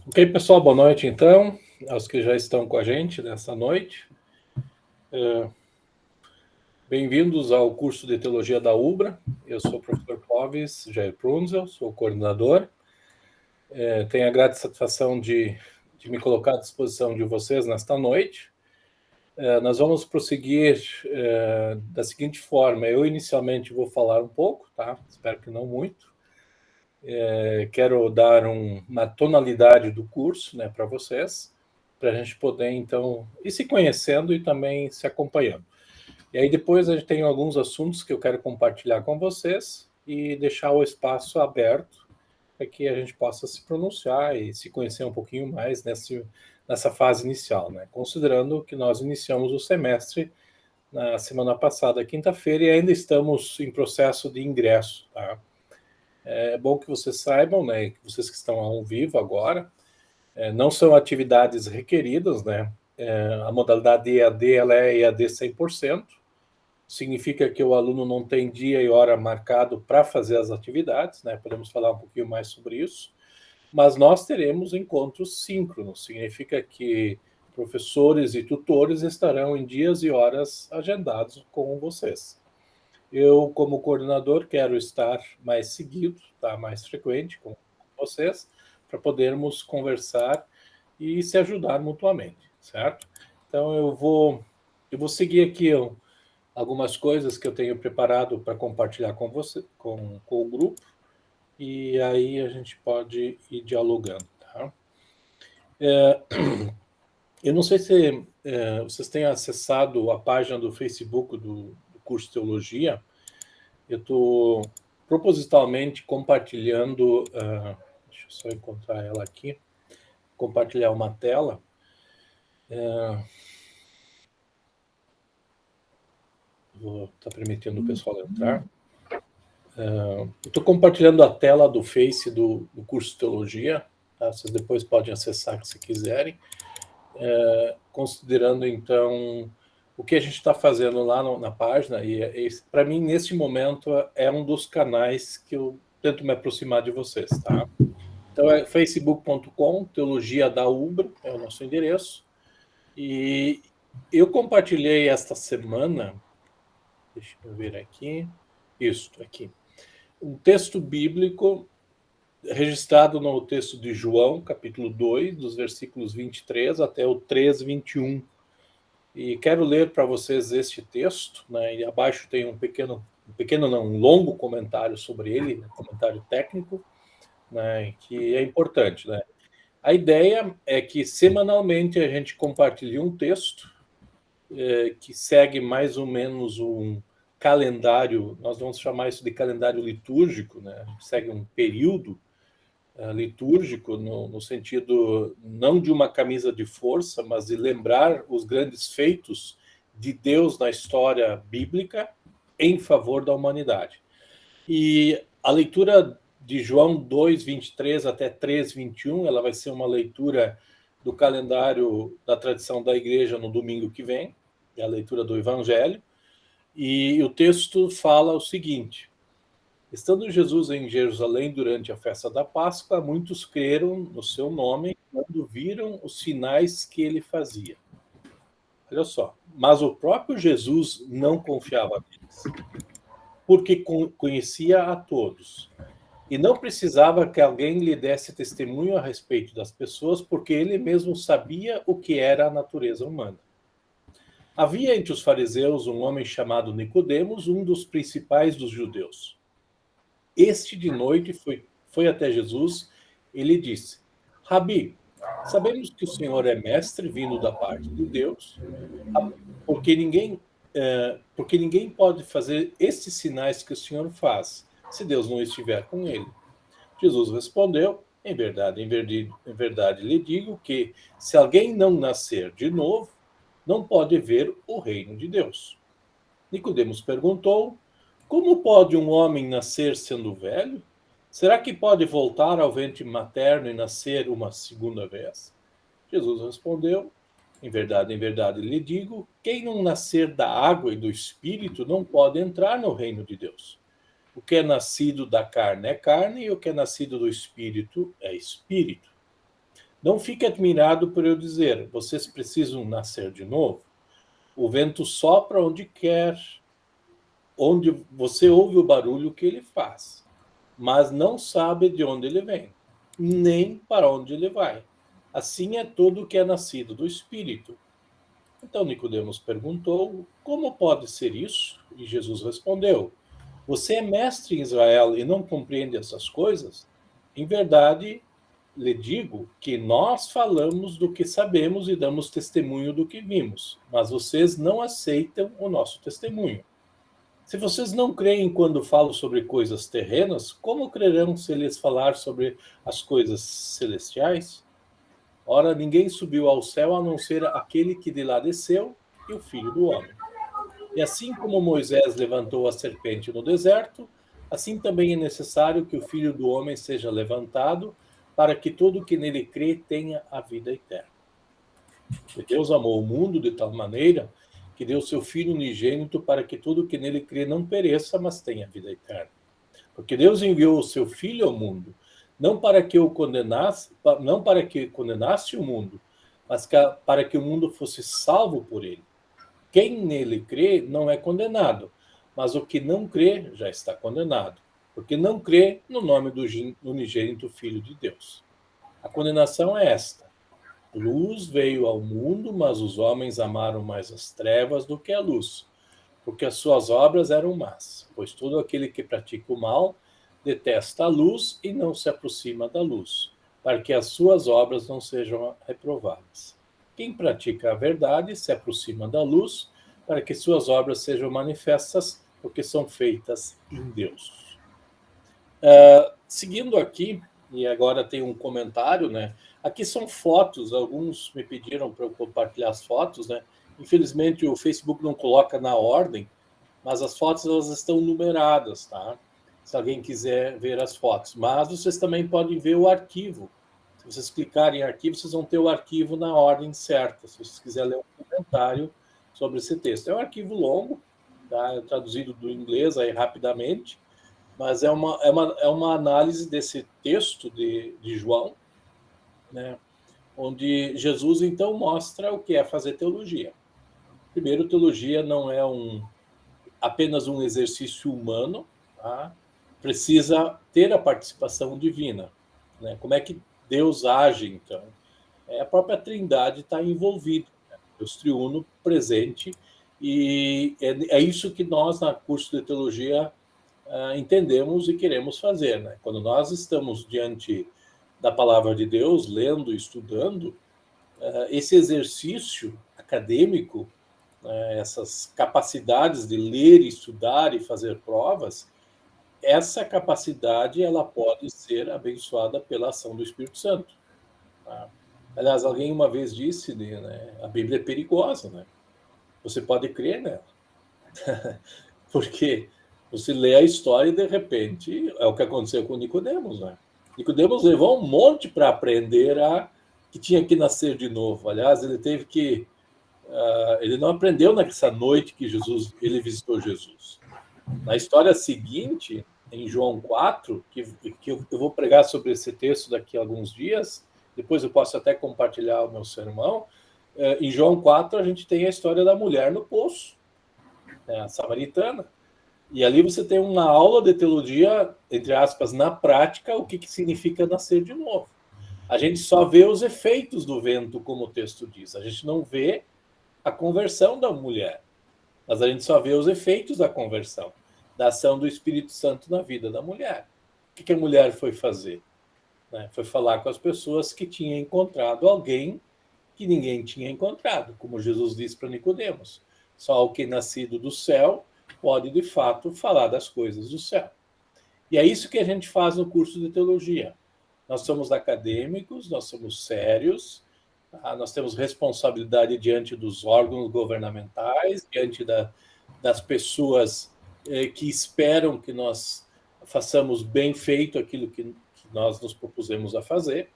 Ok, pessoal, boa noite, então, aos que já estão com a gente nessa noite. Bem-vindos ao curso de Teologia da UBRA. Eu sou o professor Clóvis Jair Prunzel, sou o coordenador. Tenho a grata satisfação de me colocar à disposição de vocês nesta noite. Nós vamos prosseguir da seguinte forma. Eu, inicialmente, vou falar um pouco, tá? Espero que não muito. Quero dar uma tonalidade do curso, né, para vocês, para a gente poder, então, ir se conhecendo e também se acompanhando. E aí depois a gente tem alguns assuntos que eu quero compartilhar com vocês e deixar o espaço aberto para que a gente possa se pronunciar e se conhecer um pouquinho mais nessa fase inicial, né? Considerando que nós iniciamos o semestre na semana passada, quinta-feira, e ainda estamos em processo de ingresso, tá? É bom que vocês saibam, né, que vocês que estão ao vivo agora, não são atividades requeridas, né? A modalidade EAD, ela é EAD 100%, significa que o aluno não tem dia e hora marcado para fazer as atividades, né? Podemos falar um pouquinho mais sobre isso, mas nós teremos encontros síncronos, significa que professores e tutores estarão em dias e horas agendados com vocês. Eu, como coordenador, quero estar mais seguido, tá? Mais frequente com vocês, para podermos conversar e se ajudar mutuamente, certo? Então, eu vou seguir aqui algumas coisas que eu tenho preparado para compartilhar com você, com o grupo, e aí a gente pode ir dialogando, tá? Eu não sei se vocês têm acessado a página do Facebook do curso de Teologia. Eu estou propositalmente compartilhando, deixa eu só encontrar ela aqui, compartilhar uma tela. Vou estar permitindo o pessoal entrar. Estou compartilhando a tela do Face do curso de Teologia, tá? Vocês depois podem acessar se quiserem. Considerando, então, o que a gente está fazendo lá na página, e para mim, neste momento, é um dos canais que eu tento me aproximar de vocês, tá? Então, é facebook.com, Teologia da UBRA, é o nosso endereço. E eu compartilhei esta semana, deixa eu ver aqui, isso, aqui, um texto bíblico registrado no texto de João, capítulo 2, dos versículos 23 até o 3, 21. E quero ler para vocês este texto, né? E abaixo tem um longo comentário sobre ele, um comentário técnico, né? Que é importante, né? A ideia é que semanalmente a gente compartilhe um texto que segue mais ou menos um calendário, nós vamos chamar isso de calendário litúrgico, né? A gente segue um período litúrgico no sentido não de uma camisa de força, mas de lembrar os grandes feitos de Deus na história bíblica em favor da humanidade. E a leitura de João 2, 23 até 3, 21, ela vai ser uma leitura do calendário da tradição da igreja no domingo que vem, é a leitura do Evangelho, e o texto fala o seguinte: estando Jesus em Jerusalém durante a festa da Páscoa, muitos creram no seu nome quando viram os sinais que ele fazia. Olha só, mas o próprio Jesus não confiava neles, porque conhecia a todos e não precisava que alguém lhe desse testemunho a respeito das pessoas, porque ele mesmo sabia o que era a natureza humana. Havia entre os fariseus um homem chamado Nicodemos, um dos principais dos judeus. Este de noite foi até Jesus e lhe disse: Rabi, sabemos que o Senhor é mestre vindo da parte de Deus, porque ninguém pode fazer estes sinais que o Senhor faz, se Deus não estiver com ele. Jesus respondeu: em verdade lhe digo que, se alguém não nascer de novo, não pode ver o reino de Deus. Nicodemos perguntou: como pode um homem nascer sendo velho? Será que pode voltar ao ventre materno e nascer uma segunda vez? Jesus respondeu: em verdade lhe digo, quem não nascer da água e do espírito não pode entrar no reino de Deus. O que é nascido da carne é carne, e o que é nascido do espírito é espírito. Não fique admirado por eu dizer, vocês precisam nascer de novo. O vento sopra onde quer, onde você ouve o barulho que ele faz, mas não sabe de onde ele vem, nem para onde ele vai. Assim é todo o que é nascido do Espírito. Então Nicodemos perguntou, como pode ser isso? E Jesus respondeu, você é mestre em Israel e não compreende essas coisas? Em verdade, lhe digo que nós falamos do que sabemos e damos testemunho do que vimos, mas vocês não aceitam o nosso testemunho. Se vocês não creem quando falo sobre coisas terrenas, como crerão se lhes falar sobre as coisas celestiais? Ora, ninguém subiu ao céu a não ser aquele que de lá desceu, e o Filho do Homem. E assim como Moisés levantou a serpente no deserto, assim também é necessário que o Filho do Homem seja levantado, para que todo que nele crê tenha a vida eterna. Porque Deus amou o mundo de tal maneira que deu seu Filho unigênito para que todo que nele crê não pereça, mas tenha a vida eterna. Porque Deus enviou o seu Filho ao mundo, não para que o condenasse, não para que condenasse o mundo, mas para que o mundo fosse salvo por ele. Quem nele crê não é condenado, mas o que não crê já está condenado, porque não crê no nome do unigênito Filho de Deus. A condenação é esta: luz veio ao mundo, mas os homens amaram mais as trevas do que a luz, porque as suas obras eram más. Pois todo aquele que pratica o mal detesta a luz e não se aproxima da luz, para que as suas obras não sejam reprovadas. Quem pratica a verdade se aproxima da luz, para que suas obras sejam manifestas, porque são feitas em Deus. Seguindo aqui, e agora tem um comentário, né? Aqui são fotos, alguns me pediram para eu compartilhar as fotos, né? Infelizmente o Facebook não coloca na ordem, mas as fotos elas estão numeradas, tá? Se alguém quiser ver as fotos. Mas vocês também podem ver o arquivo. Se vocês clicarem em arquivo, vocês vão ter o arquivo na ordem certa. Se vocês quiserem ler um comentário sobre esse texto. É um arquivo longo, tá? É traduzido do inglês aí rapidamente, mas é uma análise desse texto de João, né? Onde Jesus, então, mostra o que é fazer teologia. Primeiro, teologia não é apenas um exercício humano, tá? Precisa ter a participação divina, né? Como é que Deus age, então? A própria Trindade está envolvida, né? Deus triuno presente, e é isso que nós, na curso de teologia, entendemos e queremos fazer, né? Quando nós estamos diante da palavra de Deus, lendo e estudando, esse exercício acadêmico, essas capacidades de ler, estudar e fazer provas, essa capacidade ela pode ser abençoada pela ação do Espírito Santo. Tá? Aliás, alguém uma vez disse, né, a Bíblia é perigosa, né? Você pode crer nela, porque você lê a história e de repente é o que aconteceu com Nicodemos, né? Nicodemos levou um monte para aprender que tinha que nascer de novo. Aliás, ele teve que ele não aprendeu nessa noite que ele visitou Jesus. Na história seguinte, em João 4, que eu vou pregar sobre esse texto daqui a alguns dias, depois eu posso até compartilhar o meu sermão. Em João 4, a gente tem a história da mulher no poço, né, a samaritana. E ali você tem uma aula de teologia, entre aspas, na prática, o que significa nascer de novo. A gente só vê os efeitos do vento, como o texto diz. A gente não vê a conversão da mulher, mas a gente só vê os efeitos da conversão, da ação do Espírito Santo na vida da mulher. O que a mulher foi fazer? Foi falar com as pessoas que tinham encontrado alguém que ninguém tinha encontrado, como Jesus disse para Nicodemos. Só o que é nascido do céu pode, de fato, falar das coisas do céu. E é isso que a gente faz no curso de teologia. Nós somos acadêmicos, nós somos sérios, nós temos responsabilidade diante dos órgãos governamentais, diante das pessoas que esperam que nós façamos bem feito aquilo que nós nos propusemos a fazer.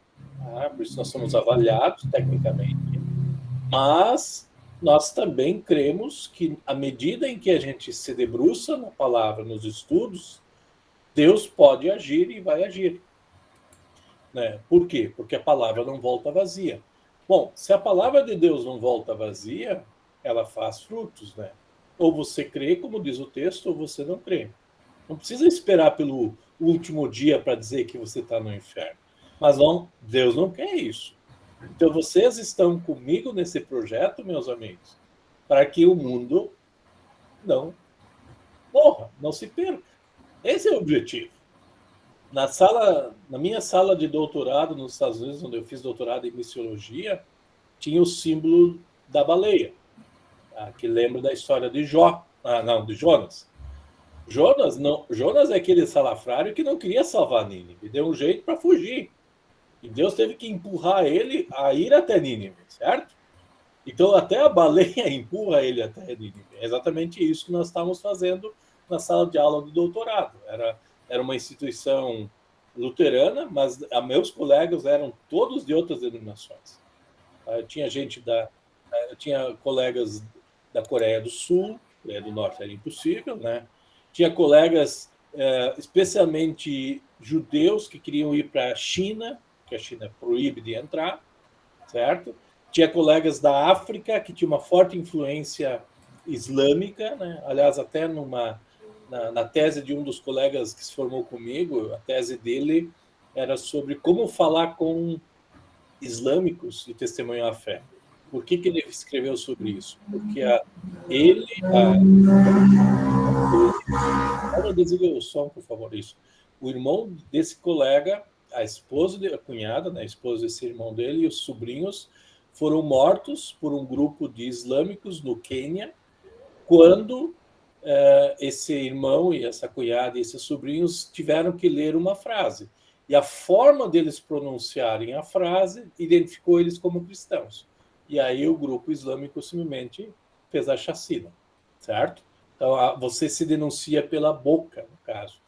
Por isso nós somos avaliados tecnicamente. Mas nós também cremos que, à medida em que a gente se debruça na palavra, nos estudos, Deus pode agir e vai agir. né? Por quê? Porque a palavra não volta vazia. Bom, se a palavra de Deus não volta vazia, ela faz frutos, né? Ou você crê, como diz o texto, ou você não crê. Não precisa esperar pelo último dia para dizer que você está no inferno. Mas não, Deus não quer isso. Então vocês estão comigo nesse projeto, meus amigos, para que o mundo não morra, não se perca. Esse é o objetivo. Na minha sala de doutorado nos Estados Unidos, onde eu fiz doutorado em missiologia, tinha o símbolo da baleia, tá? Que lembra da história de de Jonas. Jonas é aquele salafrário que não queria salvar Nínive, deu um jeito para fugir. E Deus teve que empurrar ele a ir até Nínive, certo? Então até a baleia empurra ele até Nínive. É exatamente isso que nós estávamos fazendo na sala de aula do doutorado. Era uma instituição luterana, mas meus colegas eram todos de outras denominações. Eu tinha colegas da Coreia do Sul, Coreia do Norte era impossível, né? Tinha colegas especialmente judeus que queriam ir para a China, que a China proíbe de entrar, certo? Tinha colegas da África que tinha uma forte influência islâmica, né? Aliás, até na tese de um dos colegas que se formou comigo, a tese dele era sobre como falar com islâmicos e testemunhar a fé. Por que ele escreveu sobre isso? Porque ele... Desliga o som, por favor, isso. O irmão desse colega, a cunhada, né, a esposa desse irmão dele e os sobrinhos foram mortos por um grupo de islâmicos no Quênia, quando esse irmão e essa cunhada e esses sobrinhos tiveram que ler uma frase. E a forma deles pronunciarem a frase identificou eles como cristãos. E aí o grupo islâmico simplesmente fez a chacina, certo? Então, você se denuncia pela boca, no caso.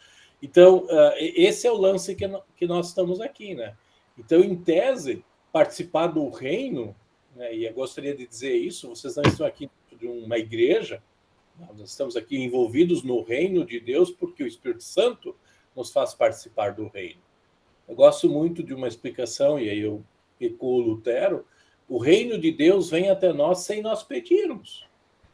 Então, esse é o lance que nós estamos aqui, né? Então, em tese, participar do reino, né, e eu gostaria de dizer isso, vocês não estão aqui de uma igreja, nós estamos aqui envolvidos no reino de Deus porque o Espírito Santo nos faz participar do reino. Eu gosto muito de uma explicação, e aí eu ecuo Lutero, o reino de Deus vem até nós sem nós pedirmos,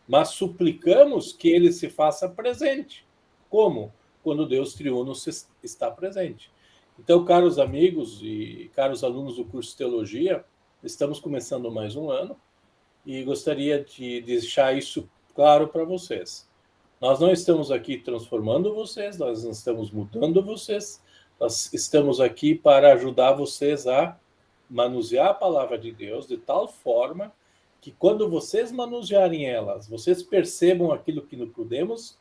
mas suplicamos que ele se faça presente. Como? Quando Deus triuno está presente. Então, caros amigos e caros alunos do curso de Teologia, estamos começando mais um ano e gostaria de deixar isso claro para vocês. Nós não estamos aqui transformando vocês, nós não estamos mudando vocês, nós estamos aqui para ajudar vocês a manusear a palavra de Deus de tal forma que quando vocês manusearem elas, vocês percebam aquilo que Nicodemos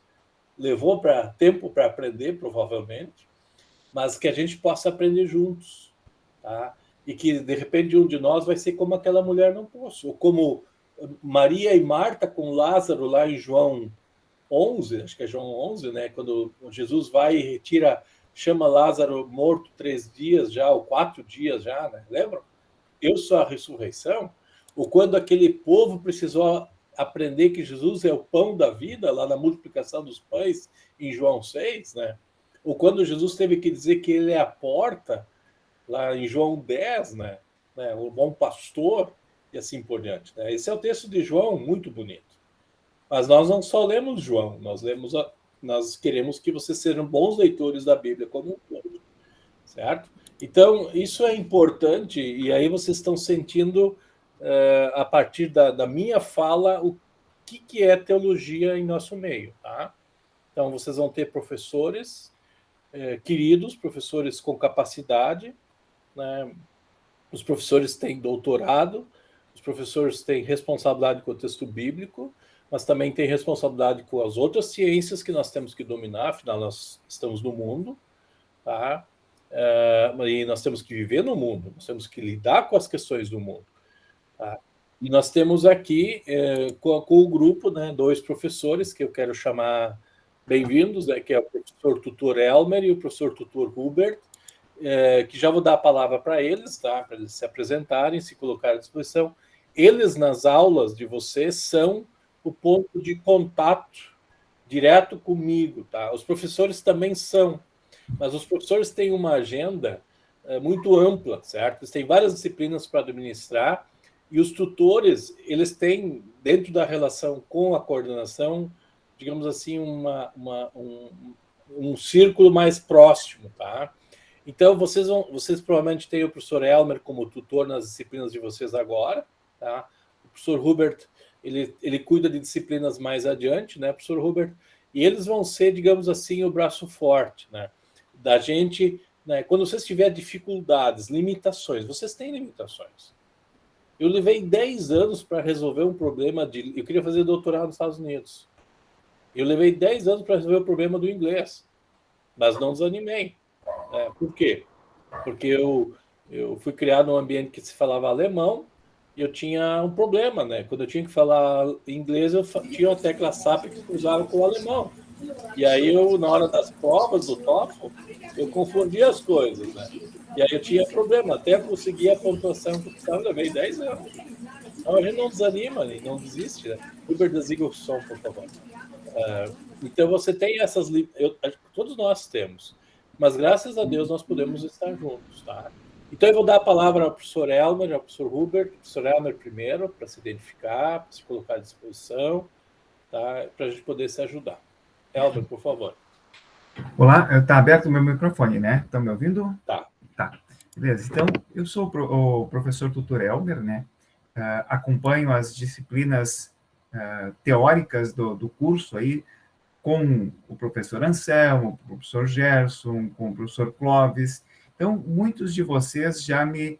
levou tempo para aprender, provavelmente, mas que a gente possa aprender juntos, tá? E que, de repente, um de nós vai ser como aquela mulher no poço, ou como Maria e Marta com Lázaro lá em João 11, acho que é João 11, né? Quando Jesus vai e chama Lázaro morto 3 dias já, ou 4 dias já, né? Lembram? Eu sou a ressurreição. Ou quando aquele povo precisou aprender que Jesus é o pão da vida, lá na multiplicação dos pães, em João 6, né? Ou quando Jesus teve que dizer que ele é a porta, lá em João 10, né? O bom pastor, e assim por diante. Né? Esse é o texto de João, muito bonito. Mas nós não só lemos João, nós queremos que vocês sejam bons leitores da Bíblia como um todo, certo? Então, isso é importante, e aí vocês estão sentindo, a partir da minha fala, o que é teologia em nosso meio, tá? Então, vocês vão ter professores queridos, professores com capacidade, né? Os professores têm doutorado, os professores têm responsabilidade com o texto bíblico, mas também têm responsabilidade com as outras ciências que nós temos que dominar, afinal nós estamos no mundo, tá? E nós temos que viver no mundo, nós temos que lidar com as questões do mundo. Tá? E nós temos aqui, com o grupo, né, 2 professores que eu quero chamar bem-vindos, né, que é o professor tutor Elmer e o professor tutor Hubert, que já vou dar a palavra para eles, tá? Para eles se apresentarem, se colocarem à disposição. Eles, nas aulas de vocês, são o ponto de contato direto comigo. Tá? Os professores também são, mas os professores têm uma agenda muito ampla, certo? Eles têm várias disciplinas para administrar e os tutores, eles têm, dentro da relação com a coordenação, digamos assim, um círculo mais próximo, tá? Então, vocês provavelmente têm o professor Elmer como tutor nas disciplinas de vocês agora, tá? O professor Hubert, ele cuida de disciplinas mais adiante, né, professor Hubert? E eles vão ser, digamos assim, o braço forte, né? Da gente, né? Quando vocês tiverem dificuldades, limitações, vocês têm limitações. Eu levei 10 anos para resolver um problema de... Eu queria fazer doutorado nos Estados Unidos. Eu levei 10 anos para resolver o problema do inglês, mas não desanimei. Por quê? Porque eu fui criado num ambiente que se falava alemão e eu tinha um problema, né? Quando eu tinha que falar inglês, eu tinha uma tecla SAP que cruzava com o alemão. E aí, na hora das provas do TOEFL, eu confundia as coisas, né? E aí eu tinha problema, até conseguir a pontuação que eu precisava, levei 10 anos. Então a gente não desanima, não desiste, né? Über das som, por favor. Então você tem essas... todos nós temos. Mas graças a Deus nós podemos estar juntos, tá? Então eu vou dar a palavra ao professor Elmer, ao professor Hubert, professor Elmer primeiro, para se identificar, para se colocar à disposição, tá? Para a gente poder se ajudar. Elmer, por favor. Olá, está aberto o meu microfone, né? Estão me ouvindo? Tá. Tá. Beleza. Então, eu sou o professor tutor Elmer, né? Acompanho as disciplinas teóricas do curso aí com o professor Anselmo, o professor Gerson, com o professor Clóvis. Então, muitos de vocês já me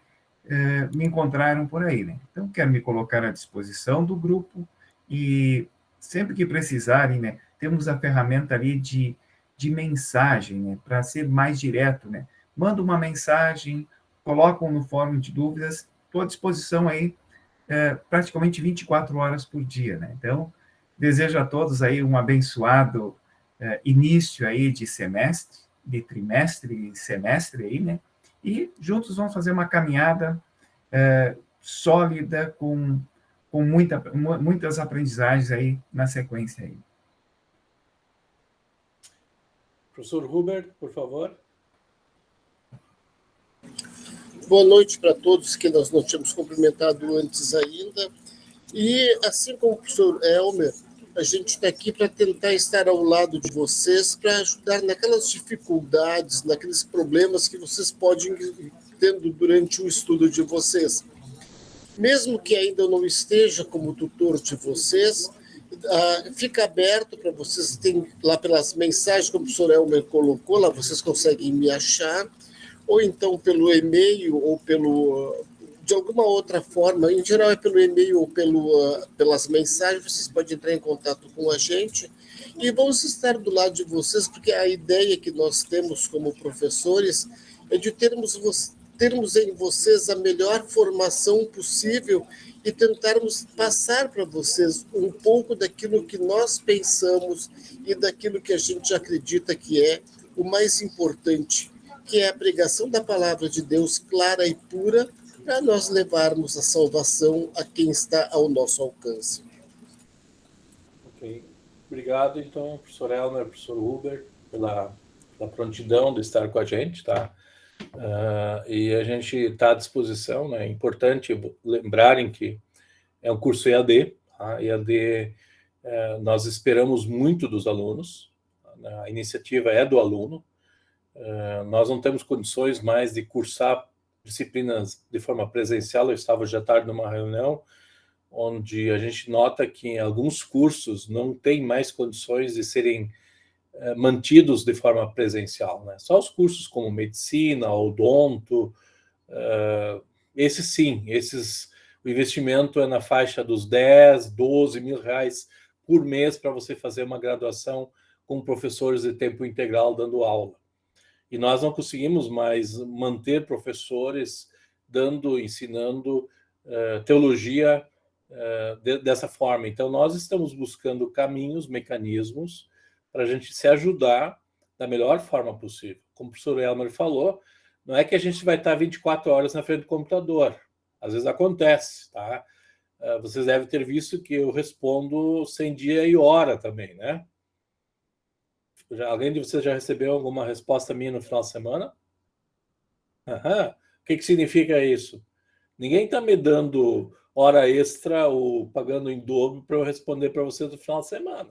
encontraram por aí, né? Então, quero me colocar à disposição do grupo e sempre que precisarem, né? Temos a ferramenta ali de mensagem, né? Para ser mais direto, né? Manda uma mensagem, colocam no fórum de dúvidas, estou à disposição aí praticamente 24 horas por dia, né? Então, desejo a todos aí um abençoado início aí de semestre, de trimestre e semestre aí, né? E juntos vamos fazer uma caminhada sólida com muitas aprendizagens aí na sequência aí. Professor Hubert, por favor. Boa noite para todos que nós não tínhamos cumprimentado antes ainda. E, assim como o professor Elmer, a gente está aqui para tentar estar ao lado de vocês, para ajudar naquelas dificuldades, naqueles problemas que vocês podem ir tendo durante o estudo de vocês. Mesmo que ainda não esteja como tutor de vocês, fica aberto para vocês, tem lá pelas mensagens que o professor Elmer colocou, lá vocês conseguem me achar, ou então pelo e-mail, ou de alguma outra forma, em geral é pelo e-mail ou pelas mensagens, vocês podem entrar em contato com a gente e vamos estar do lado de vocês, porque a ideia que nós temos como professores é de termos em vocês a melhor formação possível e tentarmos passar para vocês um pouco daquilo que nós pensamos e daquilo que a gente acredita que é o mais importante, que é a pregação da palavra de Deus clara e pura, para nós levarmos a salvação a quem está ao nosso alcance. Ok. Obrigado, então, professor Elmer, professor Hubert, pela prontidão de estar com a gente, tá? E a gente está à disposição, né? É importante lembrarem que é um curso EAD, tá? EAD, nós esperamos muito dos alunos, a iniciativa é do aluno, nós não temos condições mais de cursar disciplinas de forma presencial. Eu estava hoje à tarde numa reunião onde a gente nota que em alguns cursos não tem mais condições de serem mantidos de forma presencial, né? Só os cursos como medicina, odonto, esses sim, o investimento é na faixa dos 10, 12 mil reais por mês para você fazer uma graduação com professores de tempo integral dando aula. E nós não conseguimos mais manter professores ensinando teologia dessa forma. Então, nós estamos buscando caminhos, mecanismos para a gente se ajudar da melhor forma possível. Como o professor Elmer falou, não é que a gente vai estar 24 horas na frente do computador. Às vezes acontece, tá? Vocês devem ter visto que eu respondo sem dia e hora também, né? Alguém de vocês já recebeu alguma resposta minha no final de semana? Aham. O que significa isso? Ninguém está me dando hora extra ou pagando em dobro para eu responder para você no final de semana.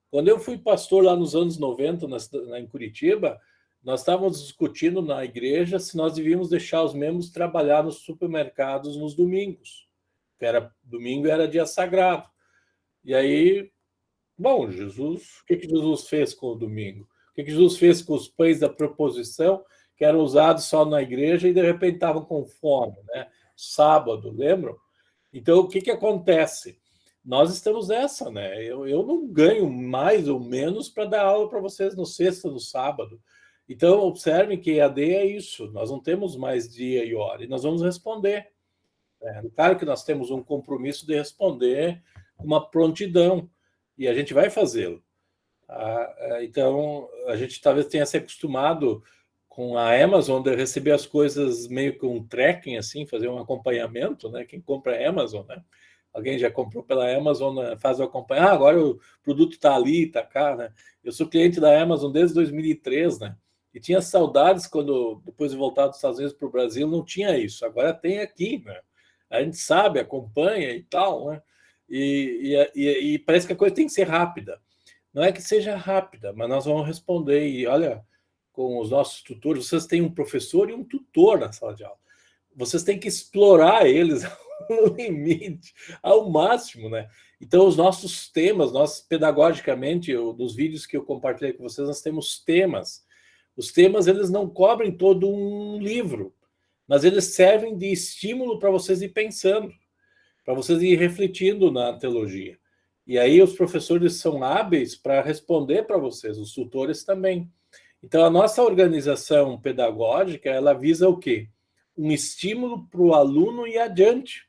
Quando eu fui pastor lá nos anos 90, em Curitiba, nós estávamos discutindo na igreja se nós devíamos deixar os membros trabalhar nos supermercados nos domingos. Domingo era dia sagrado. E aí, bom, Jesus, o que Jesus fez com o domingo? O que Jesus fez com os pães da proposição, que eram usados só na igreja e de repente estavam com fome, né? Sábado, lembram? Então, o que acontece? Nós estamos nessa, né? Eu não ganho mais ou menos para dar aula para vocês no sexta, no sábado. Então, observem que EAD é isso. Nós não temos mais dia e hora, e nós vamos responder. Claro que nós temos um compromisso de responder com uma prontidão, e a gente vai fazê-lo. Então, a gente talvez tenha se acostumado com a Amazon de receber as coisas meio que um tracking, assim, fazer um acompanhamento, né? Quem compra é Amazon, né? Alguém já comprou pela Amazon, né? Faz o acompanhamento. Agora o produto está ali, está cá, né? Eu sou cliente da Amazon desde 2003, né? E tinha saudades quando, depois de voltar dos Estados Unidos para o Brasil, não tinha isso. Agora tem aqui, né? A gente sabe, acompanha e tal, né? E parece que a coisa tem que ser rápida. Não é que seja rápida, mas nós vamos responder. E olha, com os nossos tutores, vocês têm um professor e um tutor na sala de aula. Vocês têm que explorar eles no limite, ao máximo, né? Então, os nossos temas, nós pedagogicamente, nos vídeos que eu compartilhei com vocês, nós temos temas. Os temas, eles não cobrem todo um livro, mas eles servem de estímulo para vocês ir pensando, para vocês ir refletindo na teologia. E aí os professores são hábeis para responder para vocês, os tutores também. Então, a nossa organização pedagógica, ela visa o quê? Um estímulo para o aluno ir adiante.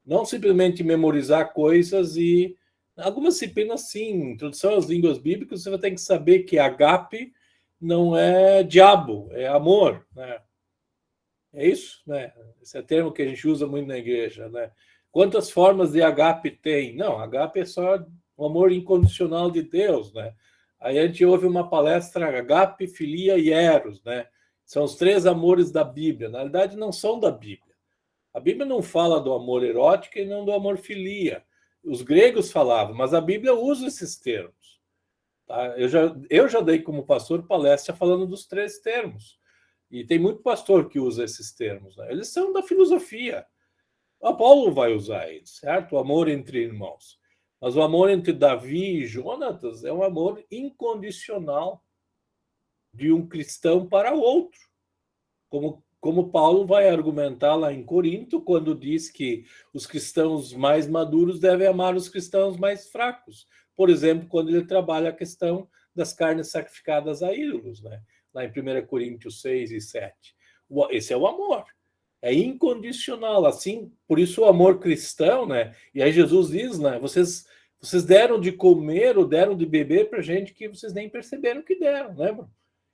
Não simplesmente memorizar coisas e... Algumas disciplinas, sim. Introdução às línguas bíblicas, você vai ter que saber que agape não é diabo, é amor, né? É isso, né? Esse é o termo que a gente usa muito na igreja, né? Quantas formas de agape tem? Não, agape é só o amor incondicional de Deus, né? Aí a gente ouve uma palestra agape, filia e eros, né? São os 3 amores da Bíblia. Na verdade, não são da Bíblia. A Bíblia não fala do amor erótico e não do amor filia. Os gregos falavam, mas a Bíblia usa esses termos. Tá? Eu já dei como pastor palestra falando dos 3 termos. E tem muito pastor que usa esses termos, né? Eles são da filosofia. O Paulo vai usar eles, certo? O amor entre irmãos. Mas o amor entre Davi e Jonatas é um amor incondicional de um cristão para o outro. Como Paulo vai argumentar lá em Corinto, quando diz que os cristãos mais maduros devem amar os cristãos mais fracos. Por exemplo, quando ele trabalha a questão das carnes sacrificadas a ídolos, né? Lá em 1 Coríntios 6 e 7. Esse é o amor. É incondicional, assim, por isso o amor cristão, né? E aí Jesus diz, né? Vocês deram de comer ou deram de beber para gente que vocês nem perceberam que deram, lembra?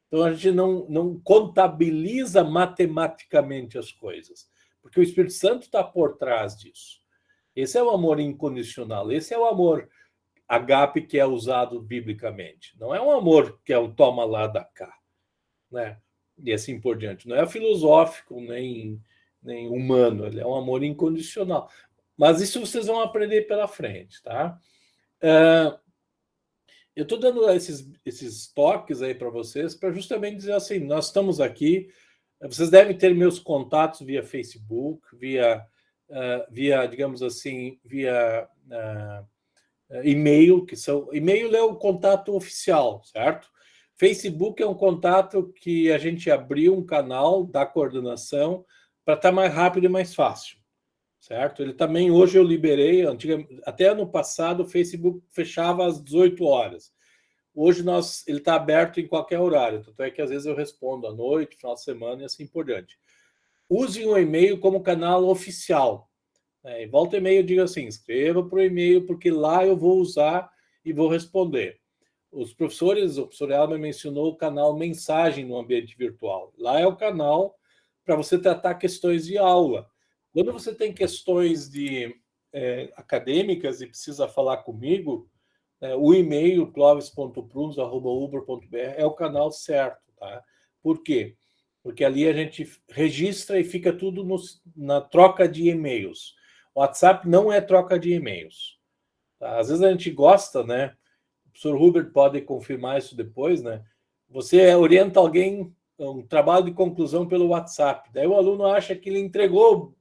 Então a gente não contabiliza matematicamente as coisas, porque o Espírito Santo está por trás disso. Esse é o amor incondicional, esse é o amor agape que é usado biblicamente. Não é um amor que é o toma lá da cá, né? E assim por diante. Não é filosófico, nem humano, ele é um amor incondicional. Mas isso vocês vão aprender pela frente, tá? Eu estou dando esses toques aí para vocês para justamente dizer assim, nós estamos aqui, vocês devem ter meus contatos via Facebook, via digamos assim, via e-mail, e-mail é o contato oficial, certo? Facebook é um contato que a gente abriu um canal da coordenação para estar mais rápido e mais fácil, certo? Ele também, hoje eu liberei, até ano passado o Facebook fechava às 18 horas. Hoje ele está aberto em qualquer horário, tanto é que às vezes eu respondo à noite, final de semana e assim por diante. Use o e-mail como canal oficial. E volta e-mail, diga assim, escreva para o e-mail, porque lá eu vou usar e vou responder. Os professores, o professor Elmer mencionou o canal Mensagem no ambiente virtual. Lá é o canal para você tratar questões de aula. Quando você tem questões acadêmicas e precisa falar comigo, o e-mail clovis.pruns@uber.br é o canal certo, tá? Por quê? porque ali a gente registra e fica tudo na troca de e-mails. O WhatsApp não é troca de e-mails. Tá? Às vezes a gente gosta, né? O professor Hubert pode confirmar isso depois, né? Você orienta alguém, um trabalho de conclusão pelo WhatsApp. Daí o aluno acha que ele entregou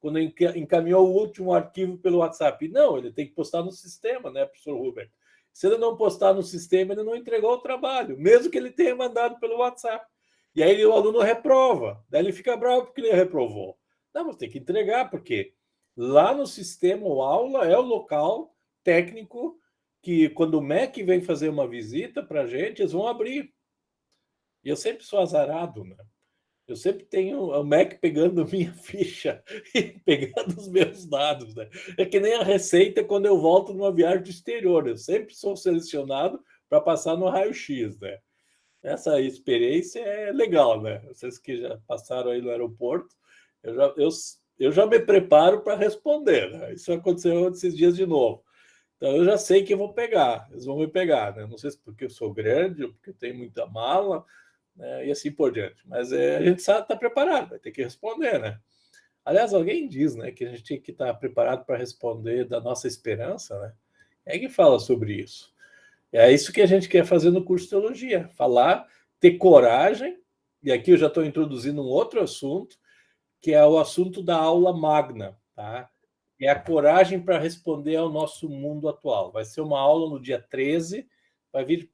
quando encaminhou o último arquivo pelo WhatsApp. Não, ele tem que postar no sistema, né, professor Hubert? Se ele não postar no sistema, ele não entregou o trabalho, mesmo que ele tenha mandado pelo WhatsApp. E aí o aluno reprova. Daí ele fica bravo porque ele reprovou. Não, mas tem que entregar, porque lá no sistema, o aula é o local técnico que, quando o MEC vem fazer uma visita para a gente, eles vão abrir. E eu sempre sou azarado, né? Eu sempre tenho o MEC pegando minha ficha e pegando os meus dados, né? É que nem a Receita quando eu volto numa viagem do exterior. Eu sempre sou selecionado para passar no raio-x, né? Essa experiência é legal, né? Vocês que já passaram aí no aeroporto, eu já me preparo para responder, né? Isso aconteceu esses dias de novo. Então eu já sei que eu vou pegar, eles vão me pegar, né? Não sei se porque eu sou grande ou porque eu tenho muita mala, né? E assim por diante. Mas a gente está preparado, vai ter que responder, né? Aliás, alguém diz, né, que a gente tem que estar preparado para responder da nossa esperança, né? É que fala sobre isso. É isso que a gente quer fazer no curso de teologia, falar, ter coragem, e aqui eu já estou introduzindo um outro assunto, que é o assunto da aula magna, tá? É a coragem para responder ao nosso mundo atual. Vai ser uma aula no dia 13, vai vir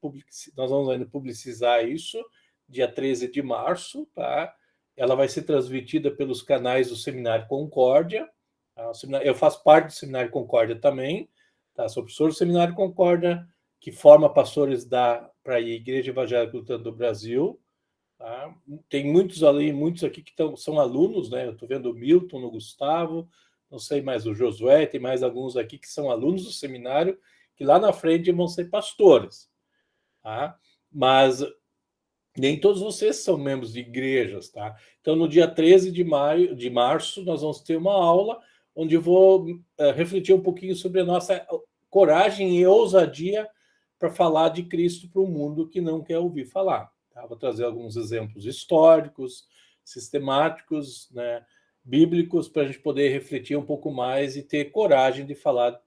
nós vamos ainda publicizar isso, dia 13 de março, tá? Ela vai ser transmitida pelos canais do Seminário Concórdia. Tá? Eu faço parte do Seminário Concórdia também, tá? Sou professor do Seminário Concórdia, que forma pastores para a Igreja Evangélica Lutherana do Brasil. Tá? Tem muitos ali, muitos aqui que são alunos, né? Eu estou vendo o Milton, o Gustavo, não sei mais o Josué, tem mais alguns aqui que são alunos do seminário, que lá na frente vão ser pastores. Tá? Mas nem todos vocês são membros de igrejas, tá? Então, no dia 13 de março, nós vamos ter uma aula onde eu vou refletir um pouquinho sobre a nossa coragem e ousadia para falar de Cristo para o mundo que não quer ouvir falar. Tá? Vou trazer alguns exemplos históricos, sistemáticos, né, bíblicos, para a gente poder refletir um pouco mais e ter coragem de falar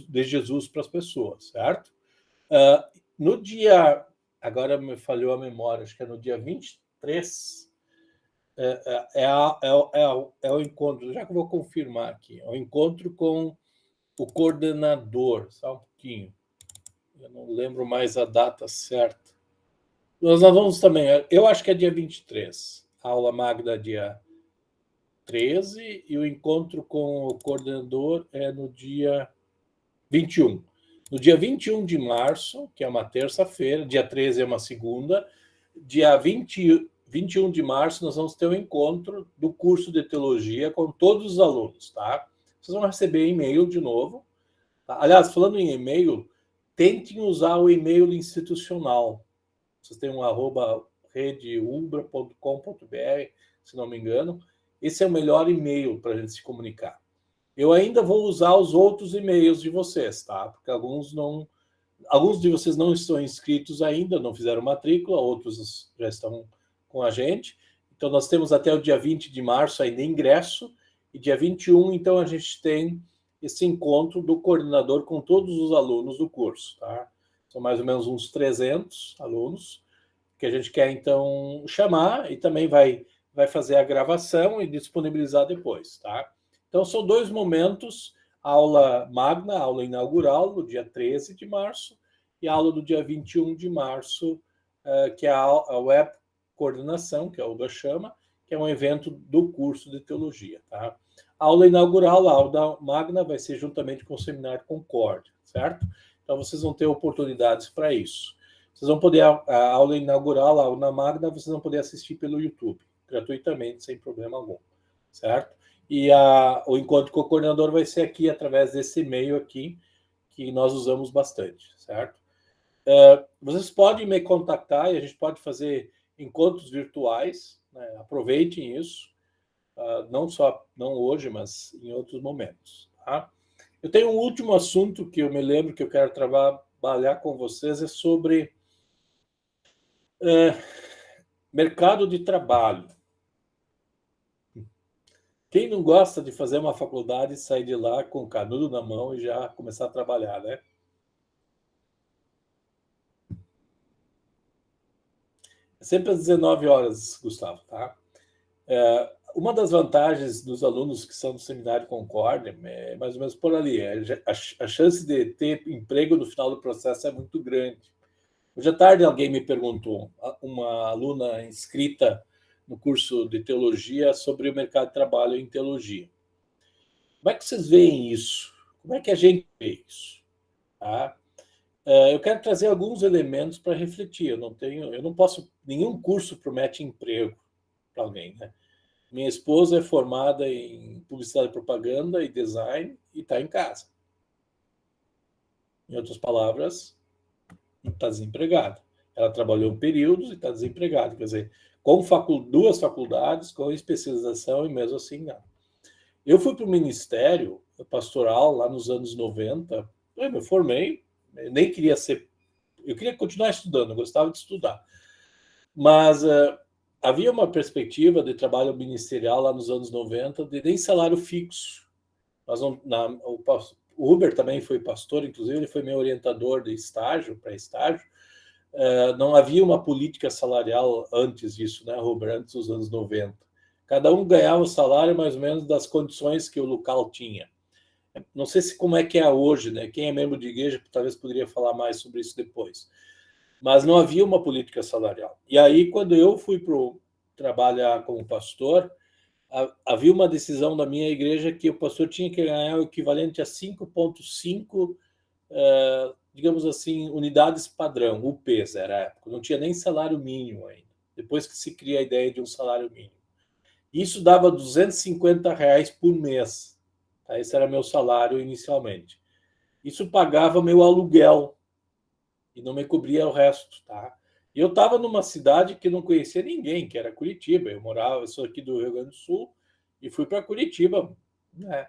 de Jesus para as pessoas, certo? No dia... Agora me falhou a memória, acho que é no dia 23, é o encontro, já que eu vou confirmar aqui, é o encontro com o coordenador, só um pouquinho, eu não lembro mais a data certa. Nós vamos também, eu acho que é dia 23, a aula magna dia 13, e o encontro com o coordenador é no dia 21. No dia 21 de março, que é uma terça-feira, dia 13 é uma segunda, dia 21 de março nós vamos ter um encontro do curso de teologia com todos os alunos, tá? Vocês vão receber e-mail de novo. Tá? Aliás, falando em e-mail, tentem usar o e-mail institucional. Vocês têm um @redeumbra.com.br, se não me engano. Esse é o melhor e-mail para a gente se comunicar. Eu ainda vou usar os outros e-mails de vocês, tá? Porque alguns de vocês não estão inscritos ainda, não fizeram matrícula, outros já estão com a gente. Então, nós temos até o dia 20 de março ainda ingresso, e dia 21, então, a gente tem esse encontro do coordenador com todos os alunos do curso, tá? São mais ou menos uns 300 alunos, que a gente quer, então, chamar, e também vai fazer a gravação e disponibilizar depois, tá? Então, são 2 momentos, a aula magna, a aula inaugural, no dia 13 de março, e a aula do dia 21 de março, que é a Web Coordenação, que a Olga chama, que é um evento do curso de teologia. Tá? A aula inaugural, a aula magna, vai ser juntamente com o Seminário Concórdia, certo? Então, vocês vão ter oportunidades para isso. Vocês vão poder, a aula inaugural, a aula magna, vocês vão poder assistir pelo YouTube, gratuitamente, sem problema algum, certo? E o encontro com o coordenador vai ser aqui, através desse e-mail aqui, que nós usamos bastante, certo? Vocês podem me contactar e a gente pode fazer encontros virtuais, né? Aproveitem isso, não hoje, mas em outros momentos, tá? Eu tenho um último assunto que eu me lembro que eu quero trabalhar com vocês, é sobre Mercado de trabalho. Quem não gosta de fazer uma faculdade e sair de lá com o canudo na mão e já começar a trabalhar, né? É sempre às 19 horas, Gustavo, tá? Uma das vantagens dos alunos que são do Seminário Concórdia é mais ou menos por ali. A chance de ter emprego no final do processo é muito grande. Hoje à tarde alguém me perguntou, uma aluna inscrita no curso de teologia, sobre o mercado de trabalho em teologia. Como é que vocês veem isso? Como é que a gente vê isso? Tá? Eu quero trazer alguns elementos para refletir. Eu não posso, nenhum curso promete emprego para alguém, né? Minha esposa é formada em publicidade e propaganda e design e está em casa. Em outras palavras, está desempregada. Ela trabalhou períodos e está desempregada. Quer dizer, com duas faculdades, com especialização e mesmo assim não. Eu fui para o ministério pastoral lá nos anos 90. Eu me formei, nem queria ser... Eu queria continuar estudando, eu gostava de estudar. Mas havia uma perspectiva de trabalho ministerial lá nos anos 90 de nem salário fixo. O Huber também foi pastor, inclusive ele foi meu orientador de estágio, para estágio. Não havia uma política salarial antes disso, né, Huber, antes dos anos 90. Cada um ganhava o salário mais ou menos das condições que o local tinha. Não sei se como é que é hoje, né? Quem é membro de igreja talvez poderia falar mais sobre isso depois. Mas não havia uma política salarial. E aí, quando eu fui trabalhar como pastor, havia uma decisão da minha igreja que o pastor tinha que ganhar o equivalente a 5,5, digamos assim, unidades padrão, UPs era a época. Não tinha nem salário mínimo ainda, depois que se cria a ideia de um salário mínimo. Isso dava R$250 por mês. Tá? Esse era meu salário inicialmente. Isso pagava meu aluguel e não me cobria o resto, tá? E eu estava numa cidade que não conhecia ninguém, que era Curitiba. Eu sou aqui do Rio Grande do Sul e fui para Curitiba, né?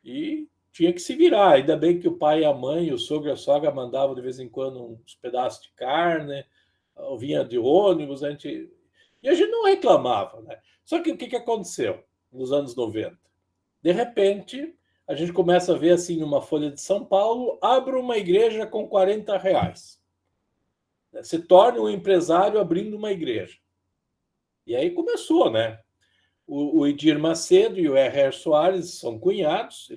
E tinha que se virar. Ainda bem que o pai e a mãe, o sogro e a sogra mandavam de vez em quando uns pedaços de carne, vinha de ônibus, e a gente não reclamava, né? Só que o que aconteceu nos anos 90? De repente, a gente começa a ver assim numa Folha de São Paulo, abra uma igreja com R$40. Se torna um empresário abrindo uma igreja. E aí começou, né? O Edir Macedo e o R.R. Soares são cunhados,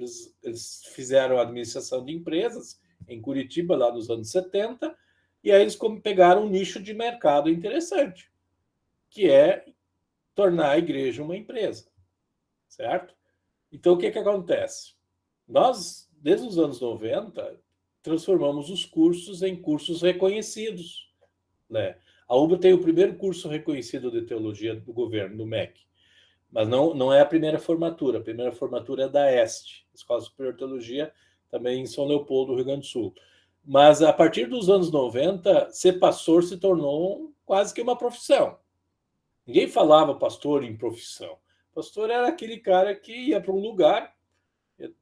eles fizeram a administração de empresas em Curitiba, lá nos anos 70, e aí eles pegaram um nicho de mercado interessante, que é tornar a igreja uma empresa, certo? Então, o que acontece? Nós, desde os anos 90, transformamos os cursos em cursos reconhecidos, né? A UBA tem o primeiro curso reconhecido de teologia do governo, do MEC, mas não é a primeira formatura. A primeira formatura é da EST, Escola Superior de Teologia, também em São Leopoldo, Rio Grande do Sul. Mas, a partir dos anos 90, ser pastor se tornou quase que uma profissão. Ninguém falava pastor em profissão. Pastor era aquele cara que ia para um lugar.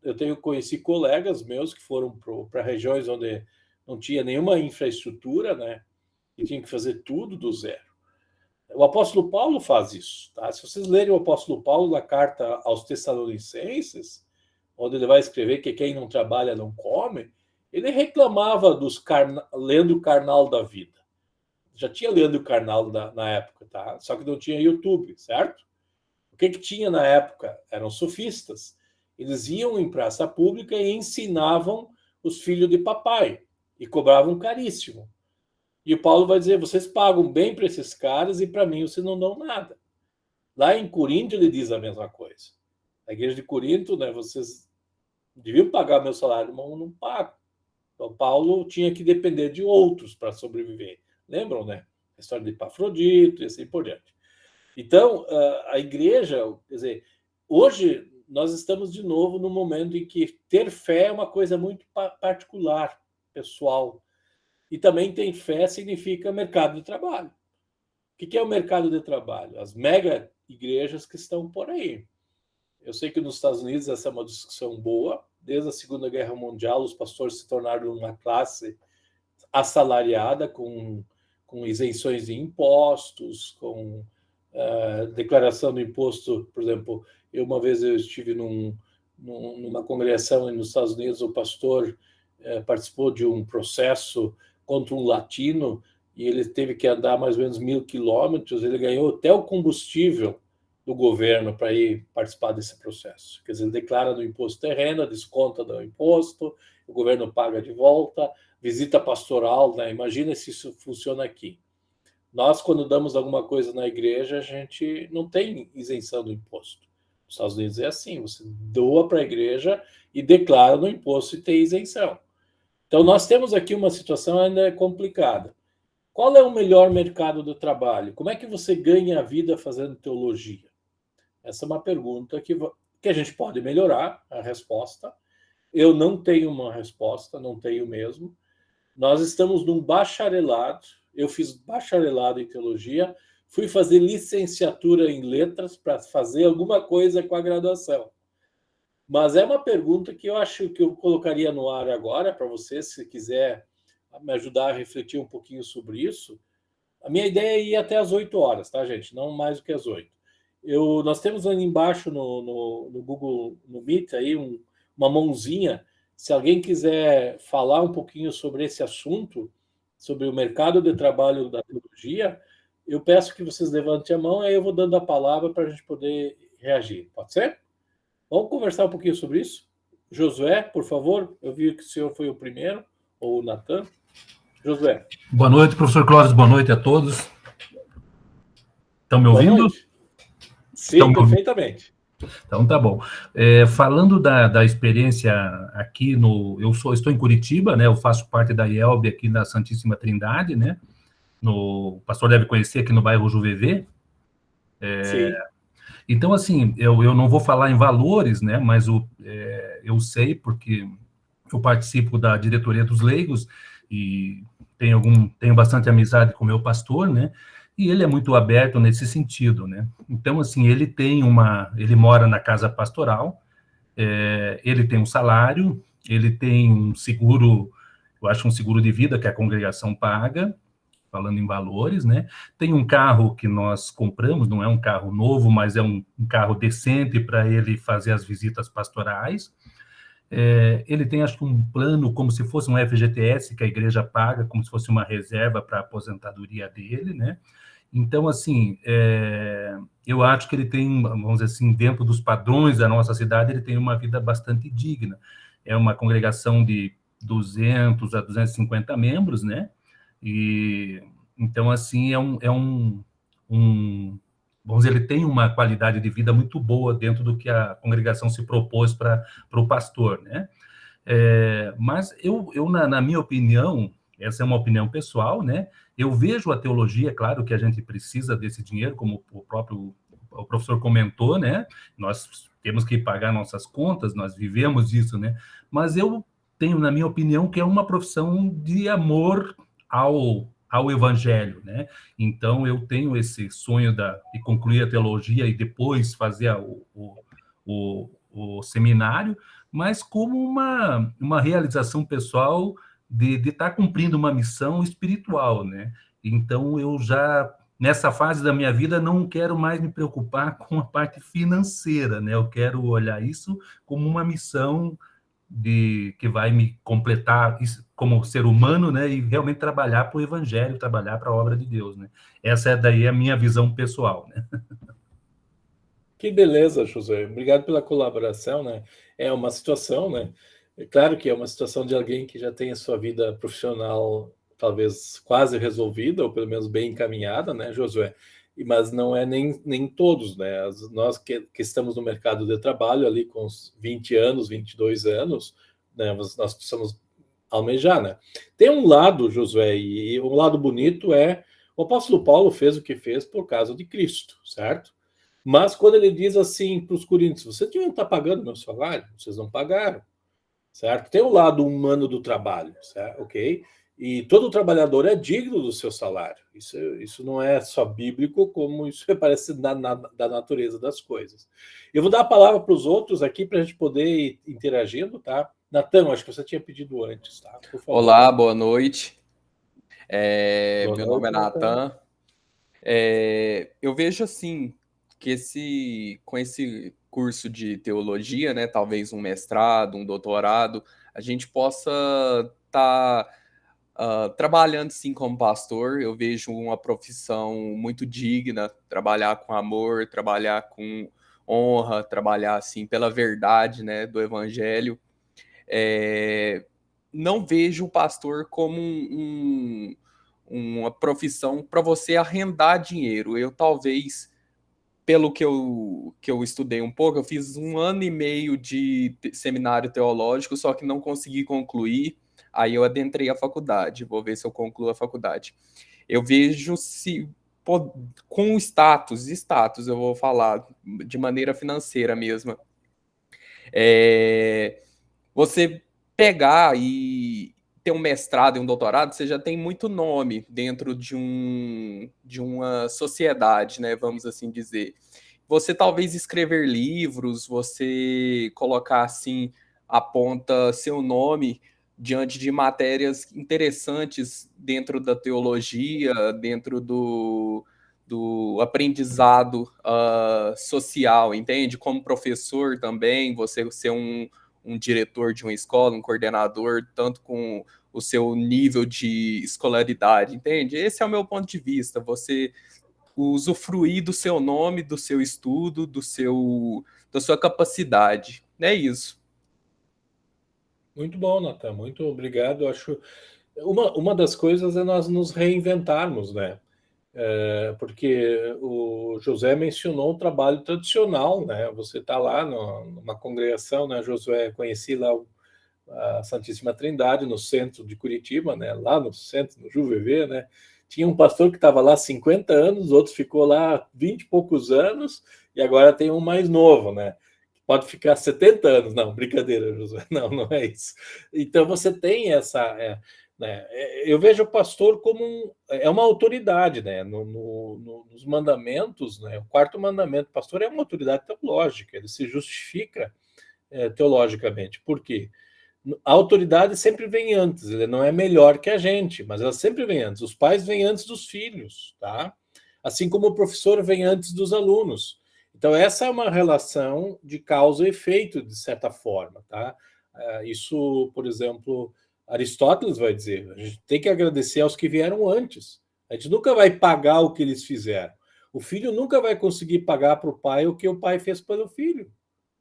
Eu conheci colegas meus que foram para regiões onde não tinha nenhuma infraestrutura, né? E tinha que fazer tudo do zero. O apóstolo Paulo faz isso, tá? Se vocês lerem o apóstolo Paulo na carta aos Tessalonicenses, onde ele vai escrever que quem não trabalha não come, ele reclamava dos Leandro Carnal da vida. Já tinha Leandro Carnal na época, tá? Só que não tinha YouTube, certo? O que tinha na época? Eram sofistas. Eles iam em praça pública e ensinavam os filhos de papai e cobravam caríssimo. E o Paulo vai dizer, vocês pagam bem para esses caras e para mim vocês não dão nada. Lá em Corinto ele diz a mesma coisa. Na igreja de Corinto, né, vocês deviam pagar meu salário, mas não pagam. Então Paulo tinha que depender de outros para sobreviver. Lembram, né? A história de Epafrodito e assim por diante. Então, a igreja, quer dizer, hoje nós estamos de novo no momento em que ter fé é uma coisa muito particular, pessoal. E também ter fé significa mercado de trabalho. O que é o mercado de trabalho? As mega igrejas que estão por aí. Eu sei que nos Estados Unidos essa é uma discussão boa. Desde a Segunda Guerra Mundial, os pastores se tornaram uma classe assalariada com com isenções de impostos, com declaração do imposto. Por exemplo, uma vez eu estive numa congregação nos Estados Unidos, o pastor participou de um processo contra um latino e ele teve que andar mais ou menos 1.000 quilômetros, ele ganhou até o combustível do governo para ir participar desse processo. Quer dizer, ele declara no imposto terreno, desconta do imposto, o governo paga de volta, visita pastoral, né? Imagina se isso funciona aqui. Nós, quando damos alguma coisa na igreja, a gente não tem isenção do imposto. Nos Estados Unidos é assim, você doa para a igreja e declara no imposto e tem isenção. Então, nós temos aqui uma situação ainda complicada. Qual é o melhor mercado do trabalho? Como é que você ganha a vida fazendo teologia? Essa é uma pergunta que a gente pode melhorar a resposta. Eu não tenho uma resposta, não tenho mesmo. Nós estamos num bacharelado. Eu fiz bacharelado em teologia, fui fazer licenciatura em letras para fazer alguma coisa com a graduação. Mas é uma pergunta que eu acho que eu colocaria no ar agora para você, se quiser me ajudar a refletir um pouquinho sobre isso. A minha ideia é ir até às 8 horas, tá, gente? Não mais do que às 8. Nós temos ali embaixo no Google, no Meet, aí uma mãozinha. Se alguém quiser falar um pouquinho sobre esse assunto, sobre o mercado de trabalho da teologia, eu peço que vocês levantem a mão e aí eu vou dando a palavra para a gente poder reagir. Pode ser? Vamos conversar um pouquinho sobre isso? Josué, por favor. Eu vi que o senhor foi o primeiro, ou o Natan. Josué. Boa noite, professor Clóvis. Boa noite a todos. Estão me ouvindo? Sim, perfeitamente. Então, tá bom. Falando da experiência aqui estou em Curitiba, né? Eu faço parte da IELB aqui na Santíssima Trindade, né? O pastor deve conhecer aqui no bairro Juvevê. Sim. Então, assim, eu não vou falar em valores, né? Mas eu sei porque eu participo da diretoria dos leigos e tenho bastante amizade com o meu pastor, né? E ele é muito aberto nesse sentido, né? Então, assim, ele mora na casa pastoral, ele tem um salário, ele tem um seguro, eu acho um seguro de vida que a congregação paga, falando em valores, né? Tem um carro que nós compramos, não é um carro novo, mas é um carro decente para ele fazer as visitas pastorais. Ele tem, acho que, um plano como se fosse um FGTS que a igreja paga, como se fosse uma reserva para a aposentadoria dele, né? Então, assim, eu acho que ele tem, vamos dizer assim, dentro dos padrões da nossa cidade, ele tem uma vida bastante digna. É uma congregação de 200 a 250 membros, né? E, então, assim, vamos dizer, ele tem uma qualidade de vida muito boa dentro do que a congregação se propôs para o pastor, né? Mas na minha opinião, essa é uma opinião pessoal, né? Eu vejo a teologia, claro que a gente precisa desse dinheiro, como o professor comentou, né? Nós temos que pagar nossas contas, nós vivemos isso, né? Mas eu tenho, na minha opinião, que é uma profissão de amor ao evangelho, né? Então, eu tenho esse sonho de concluir a teologia e depois fazer o seminário, mas como uma realização pessoal de estar cumprindo uma missão espiritual, né? Então, eu já, nessa fase da minha vida, não quero mais me preocupar com a parte financeira, né? Eu quero olhar isso como uma missão que vai me completar como ser humano, né? E realmente trabalhar para o evangelho, trabalhar para a obra de Deus, né? Essa daí é a minha visão pessoal, né? Que beleza, José. Obrigado pela colaboração, né? É uma situação, né? É claro que é uma situação de alguém que já tem a sua vida profissional talvez quase resolvida, ou pelo menos bem encaminhada, né, Josué? Mas não é nem todos, né? Nós que estamos no mercado de trabalho ali com uns 20 anos, 22 anos, né, nós precisamos almejar, né? Tem um lado, Josué, e um lado bonito o apóstolo Paulo fez o que fez por causa de Cristo, certo? Mas quando ele diz assim para os coríntios, vocês deviam estar pagando meu salário, vocês não pagaram, certo? Tem o lado humano do trabalho, certo? Ok? E todo trabalhador é digno do seu salário. Isso não é só bíblico, como isso parece da natureza das coisas. Eu vou dar a palavra para os outros aqui para a gente poder ir interagindo, tá? Natan, acho que você tinha pedido antes, tá? Por favor. Olá, boa noite. Meu nome é Natan. Eu vejo assim que com esse curso de teologia, né, talvez um mestrado, um doutorado, a gente possa estar trabalhando sim como pastor. Eu vejo uma profissão muito digna, trabalhar com amor, trabalhar com honra, trabalhar assim pela verdade, né, do evangelho. Não vejo o pastor como uma profissão para você arrendar dinheiro. Eu talvez, pelo que eu estudei um pouco, eu fiz 1 ano e meio de seminário teológico, só que não consegui concluir. Aí eu adentrei a faculdade, vou ver se eu concluo a faculdade. Eu vejo com status, eu vou falar de maneira financeira mesmo. Você pegar e ter um mestrado e um doutorado, você já tem muito nome dentro de uma sociedade, né, vamos assim dizer. Você talvez escrever livros, você colocar assim, aponta seu nome diante de matérias interessantes dentro da teologia, dentro do aprendizado social, entende? Como professor também, você ser um diretor de uma escola, um coordenador, tanto com o seu nível de escolaridade, entende? Esse é o meu ponto de vista, você usufruir do seu nome, do seu estudo, da sua capacidade. É isso. Muito bom, Natan, muito obrigado. Acho uma das coisas é nós nos reinventarmos, né? Porque o José mencionou o trabalho tradicional, né? Você está lá numa congregação, né, Josué? Conheci lá a Santíssima Trindade, no centro de Curitiba, né? Lá no centro, no JuVV, né? Tinha um pastor que estava lá há 50 anos, outro ficou lá 20 e poucos anos, e agora tem um mais novo, né? Pode ficar 70 anos. Não, brincadeira, Josué. Não é isso. Então você tem essa... né? Eu vejo o pastor como uma autoridade, né? Nos mandamentos, né? O 4º mandamento, o pastor é uma autoridade teológica, ele se justifica teologicamente. Por quê? A autoridade sempre vem antes, ele não é melhor que a gente, mas ela sempre vem antes. Os pais vêm antes dos filhos, tá? Assim como o professor vem antes dos alunos. Então, essa é uma relação de causa e efeito, de certa forma, tá? Isso, por exemplo, Aristóteles vai dizer, a gente tem que agradecer aos que vieram antes. A gente nunca vai pagar o que eles fizeram. O filho nunca vai conseguir pagar para o pai o que o pai fez pelo filho,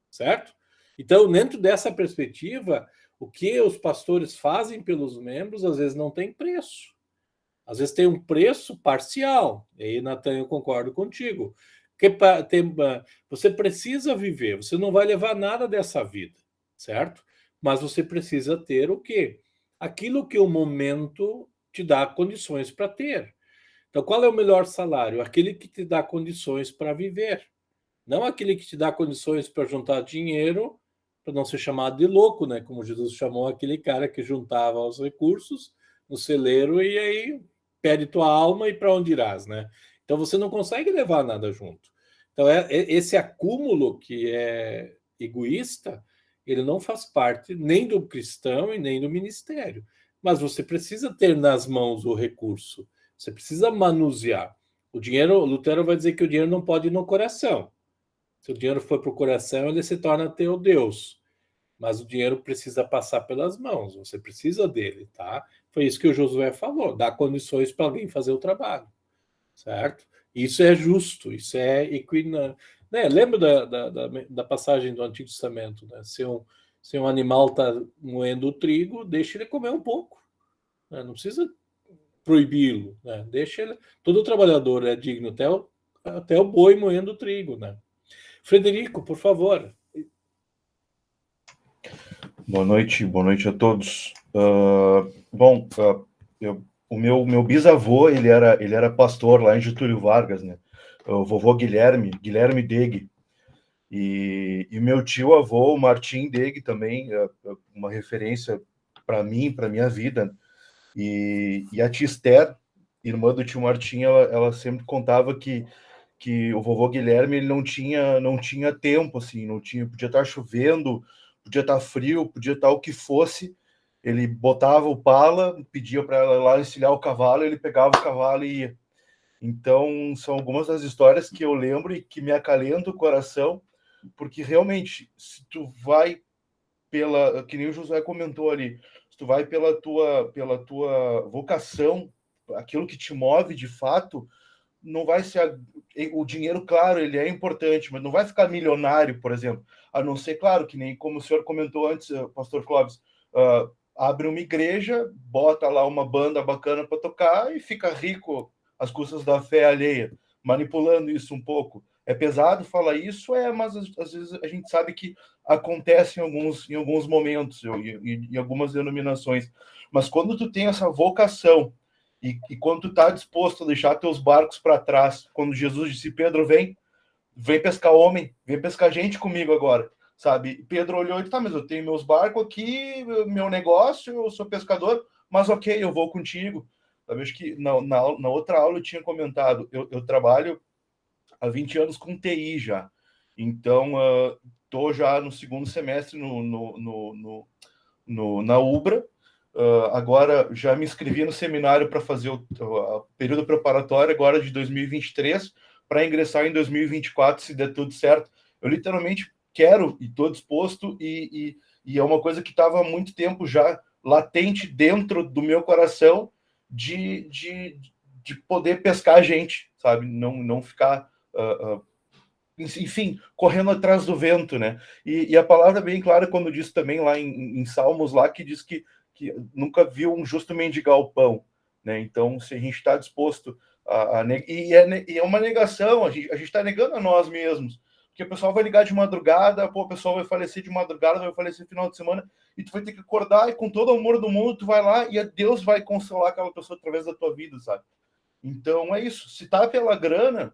certo? Então, dentro dessa perspectiva, o que os pastores fazem pelos membros, às vezes não tem preço. Às vezes tem um preço parcial. E aí, Natan, eu concordo contigo. Porque você precisa viver, você não vai levar nada dessa vida, certo? Mas você precisa ter o quê? Aquilo que o momento te dá condições para ter. Então, qual é o melhor salário? Aquele que te dá condições para viver. Não aquele que te dá condições para juntar dinheiro, para não ser chamado de louco, né? Como Jesus chamou aquele cara que juntava os recursos no celeiro e aí pede tua alma e para onde irás, né? Então você não consegue levar nada junto. Então esse acúmulo que é egoísta, ele não faz parte nem do cristão e nem do ministério. Mas você precisa ter nas mãos o recurso. Você precisa manusear. O dinheiro, Lutero vai dizer que o dinheiro não pode ir no coração. Se o dinheiro for para o coração, ele se torna teu Deus. Mas o dinheiro precisa passar pelas mãos, você precisa dele, tá? Foi isso que o Josué falou, dar condições para alguém fazer o trabalho, certo? Isso é justo, isso é equinâme. Né? Lembra da passagem do Antigo Testamento, né? Se um animal está moendo o trigo, deixa ele comer um pouco, né? Não precisa proibi-lo, né? Deixa ele... Todo trabalhador é digno, até o boi moendo o trigo, né? Frederico, por favor. Boa noite a todos. O meu bisavô, ele era pastor lá em Getúlio Vargas, né? O vovô Guilherme Deg, e meu tio-avô, Martim Deg, também, uma referência para mim, para minha vida. E a tia Esther, irmã do tio Martim, ela sempre contava que o vovô Guilherme, ele não tinha tempo, assim, podia estar chovendo, podia estar frio, podia estar o que fosse, Ele botava o pala, pedia para ela lá encilhar o cavalo, ele pegava o cavalo e ia. Então, são algumas das histórias que eu lembro e que me acalentam o coração, porque realmente, se tu vai pela, que nem o Josué comentou ali, se tu vai pela tua vocação, aquilo que te move de fato, não vai ser o dinheiro, claro, ele é importante, mas não vai ficar milionário, por exemplo, a não ser, claro, que nem como o senhor comentou antes, pastor Clóvis, abre uma igreja, bota lá uma banda bacana para tocar e fica rico às custas da fé alheia, manipulando isso um pouco. É pesado falar isso, mas às vezes a gente sabe que acontece em alguns momentos, em algumas denominações. Mas quando tu tem essa vocação e quando tu está disposto a deixar teus barcos para trás, quando Jesus disse, Pedro, vem pescar homem, vem pescar gente comigo agora, sabe? Pedro olhou e disse, tá, mas eu tenho meus barcos aqui, meu negócio, eu sou pescador, mas ok, eu vou contigo. Eu acho que na outra aula eu tinha comentado, eu trabalho há 20 anos com TI já, então estou já no segundo semestre na Ubra. Agora já me inscrevi no seminário para fazer o período preparatório agora de 2023 para ingressar em 2024, se der tudo certo. Eu literalmente quero e estou disposto e é uma coisa que estava há muito tempo já latente dentro do meu coração de poder pescar a gente, sabe? Não ficar enfim, correndo atrás do vento, né? E a palavra é bem clara quando diz também lá em Salmos, lá que diz que nunca viu um justo mendigar o pão, né? Então, se a gente está disposto e é uma negação, a gente está negando a nós mesmos, porque o pessoal vai ligar de madrugada, o pessoal vai falecer de madrugada, vai falecer no final de semana, e tu vai ter que acordar e com todo o amor do mundo, tu vai lá e Deus vai consolar aquela pessoa através da tua vida, sabe? Então, é isso. Se tá pela grana,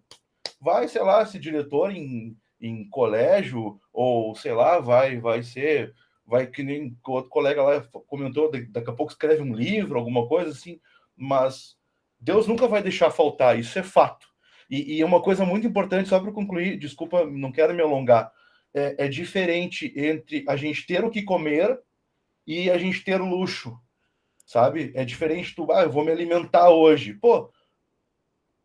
vai, sei lá, ser diretor em colégio, ou sei lá, vai que nem o outro colega lá comentou, daqui a pouco escreve um livro, alguma coisa assim, mas Deus nunca vai deixar faltar, isso é fato. E uma coisa muito importante, só para concluir, desculpa, não quero me alongar, é diferente entre a gente ter o que comer e a gente ter luxo, sabe? É diferente eu vou me alimentar hoje,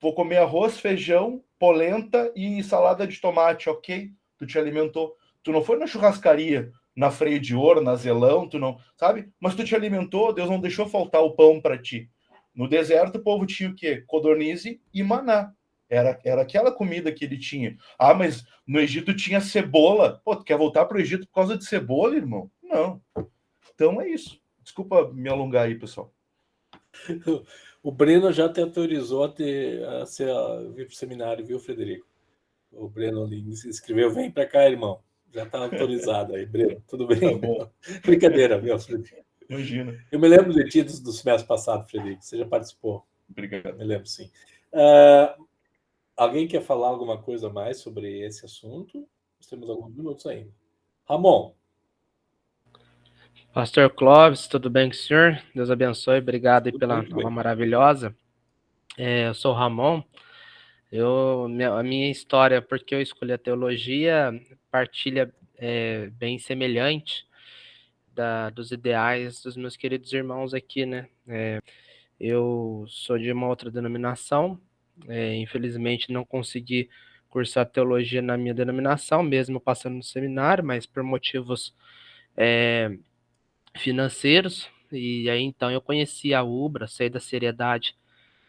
vou comer arroz, feijão, polenta e salada de tomate, ok? Tu te alimentou. Tu não foi na churrascaria, na Freio de Ouro, na Zelão, tu não, sabe? Mas tu te alimentou, Deus não deixou faltar o pão para ti. No deserto o povo tinha o quê? Codornize e maná. Era aquela comida que ele tinha. Ah, mas no Egito tinha cebola. Tu quer voltar para o Egito por causa de cebola, irmão? Não. Então é isso. Desculpa me alongar aí, pessoal. O Breno já te autorizou a vir para o seminário, viu, Frederico? O Breno escreveu, vem para cá, irmão. Já está autorizado aí, Breno. Tudo bem? Tá bom. Brincadeira, meu, Frederico. Imagina. Eu me lembro de ti do semestre passado, Frederico. Você já participou. Obrigado. Me lembro, sim. Alguém quer falar alguma coisa mais sobre esse assunto? Nós temos alguns minutos ainda. Ramon. Pastor Clóvis, tudo bem com o senhor? Deus abençoe, obrigado aí pela aula maravilhosa. Eu sou o Ramon. A minha história, porque eu escolhi a teologia, partilha bem semelhante dos ideais dos meus queridos irmãos aqui, né? Eu sou de uma outra denominação, infelizmente não consegui cursar teologia na minha denominação, mesmo passando no seminário, mas por motivos financeiros, e aí então eu conheci a Ubra, sei da seriedade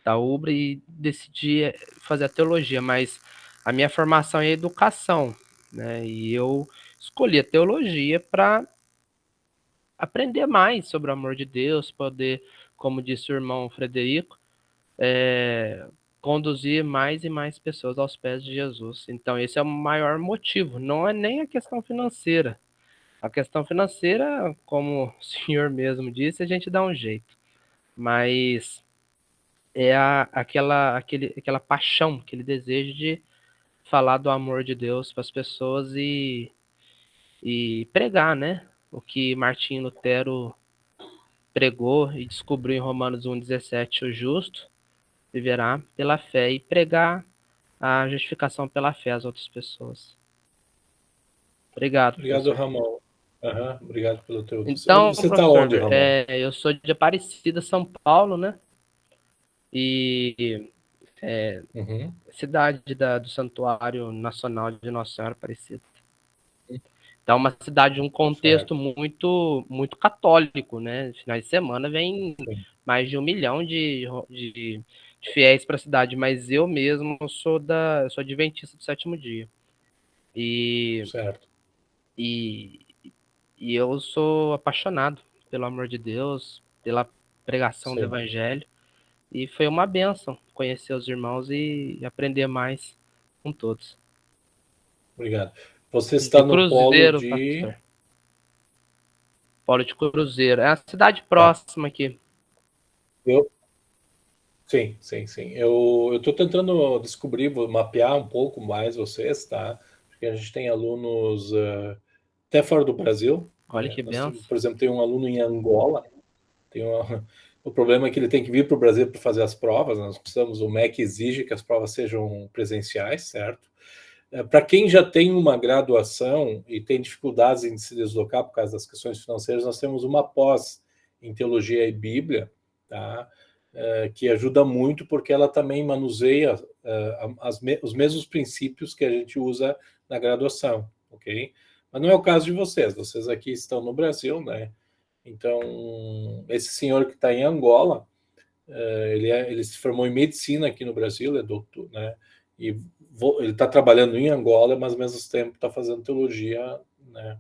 da Ubra e decidi fazer a teologia, mas a minha formação é educação, né? E eu escolhi a teologia para aprender mais sobre o amor de Deus, poder, como disse o irmão Frederico, conduzir mais e mais pessoas aos pés de Jesus. Então esse é o maior motivo, não é nem a questão financeira. A questão financeira, como o senhor mesmo disse, a gente dá um jeito. Mas é aquela paixão, aquele desejo de falar do amor de Deus para as pessoas e pregar, né? O que Martinho Lutero pregou e descobriu em Romanos 1,17, o justo viverá pela fé, e pregar a justificação pela fé às outras pessoas. Obrigado. Obrigado, professor. Ramon. Obrigado pelo teu... Então, Você está professor, onde, Ramon? eu sou de Aparecida, São Paulo, né? E cidade do Santuário Nacional de Nossa Senhora Aparecida. Então, uma cidade, um contexto muito, muito católico, né? Finais de semana vem mais de 1 milhão de fiéis para a cidade, mas eu mesmo sou adventista do sétimo dia. Certo. E eu sou apaixonado pelo amor de Deus, pela pregação do Evangelho. E foi uma bênção conhecer os irmãos e aprender mais com todos. Obrigado. Você está no Cruzeiro, polo de... pastor. Polo de Cruzeiro. É a cidade próxima aqui. Sim. Eu estou tentando descobrir, mapear um pouco mais vocês, tá? Porque a gente tem alunos até fora do Brasil. Olha que bênção. Por exemplo, tem um aluno em Angola. O problema é que ele tem que vir para o Brasil para fazer as provas. O MEC exige que as provas sejam presenciais, certo? Para quem já tem uma graduação e tem dificuldades em se deslocar por causa das questões financeiras, nós temos uma pós em Teologia e Bíblia, tá? Que ajuda muito, porque ela também manuseia os mesmos princípios que a gente usa na graduação, ok? Mas não é o caso de vocês aqui estão no Brasil, né? Então, esse senhor que está em Angola, ele se formou em medicina aqui no Brasil, é doutor, né? E ele está trabalhando em Angola, mas ao mesmo tempo está fazendo teologia, né,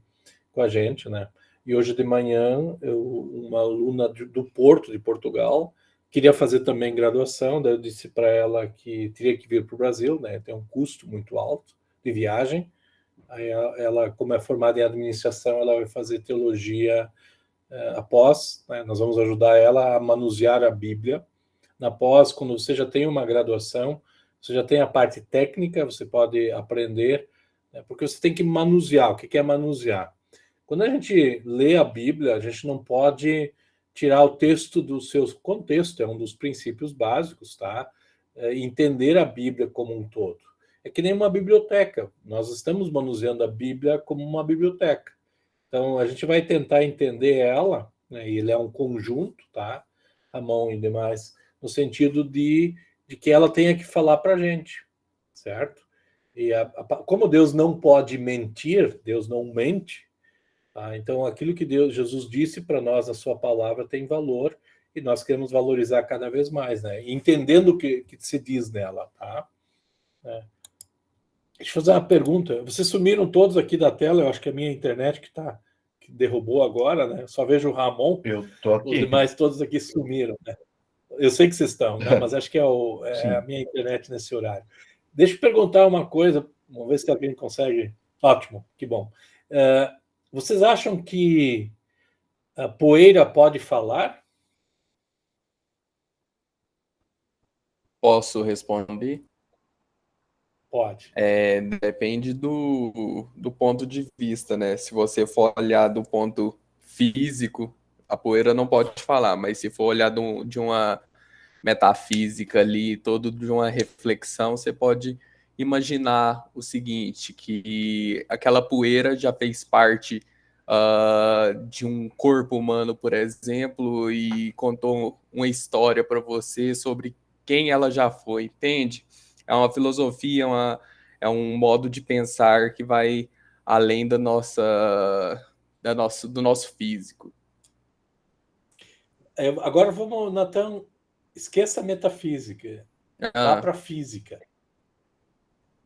com a gente, né? E hoje de manhã, uma aluna do Porto, de Portugal, queria fazer também graduação, daí eu disse para ela que teria que vir para o Brasil, né? Tem um custo muito alto de viagem. Aí ela, como é formada em administração, ela vai fazer teologia após, né? Nós vamos ajudar ela a manusear a Bíblia. Na pós, quando você já tem uma graduação, você já tem a parte técnica, você pode aprender, né? Porque você tem que manusear. O que é manusear? Quando a gente lê a Bíblia, a gente não pode tirar o texto do seu contexto, é um dos princípios básicos, tá? Entender a Bíblia como um todo. É que nem uma biblioteca. Nós estamos manuseando a Bíblia como uma biblioteca. Então, a gente vai tentar entender ela, né? E ele é um conjunto, tá? Ramon e demais, no sentido de que ela tenha que falar para a gente, certo? E como Deus não pode mentir, Deus não mente, tá? Então aquilo que Jesus disse para nós na sua palavra tem valor e nós queremos valorizar cada vez mais, né? Entendendo o que se diz nela, tá? Deixa eu fazer uma pergunta. Vocês sumiram todos aqui da tela, eu acho que a minha internet que derrubou agora, né? Só vejo o Ramon. Eu tô aqui. Os demais todos aqui sumiram, né? Eu sei que vocês estão, né? Mas acho que é a minha internet nesse horário. Deixa eu perguntar uma coisa, vamos ver se alguém consegue. Ótimo, que bom. Vocês acham que a poeira pode falar? Posso responder? Pode. Depende do ponto de vista, né? Se você for olhar do ponto físico, a poeira não pode falar, mas se for olhar de uma metafísica ali, todo de uma reflexão, você pode imaginar o seguinte, que aquela poeira já fez parte de um corpo humano, por exemplo, e contou uma história para você sobre quem ela já foi, entende? É uma filosofia, é um modo de pensar que vai além do nosso físico. Agora vamos, Natan, esqueça a metafísica, vá para a física.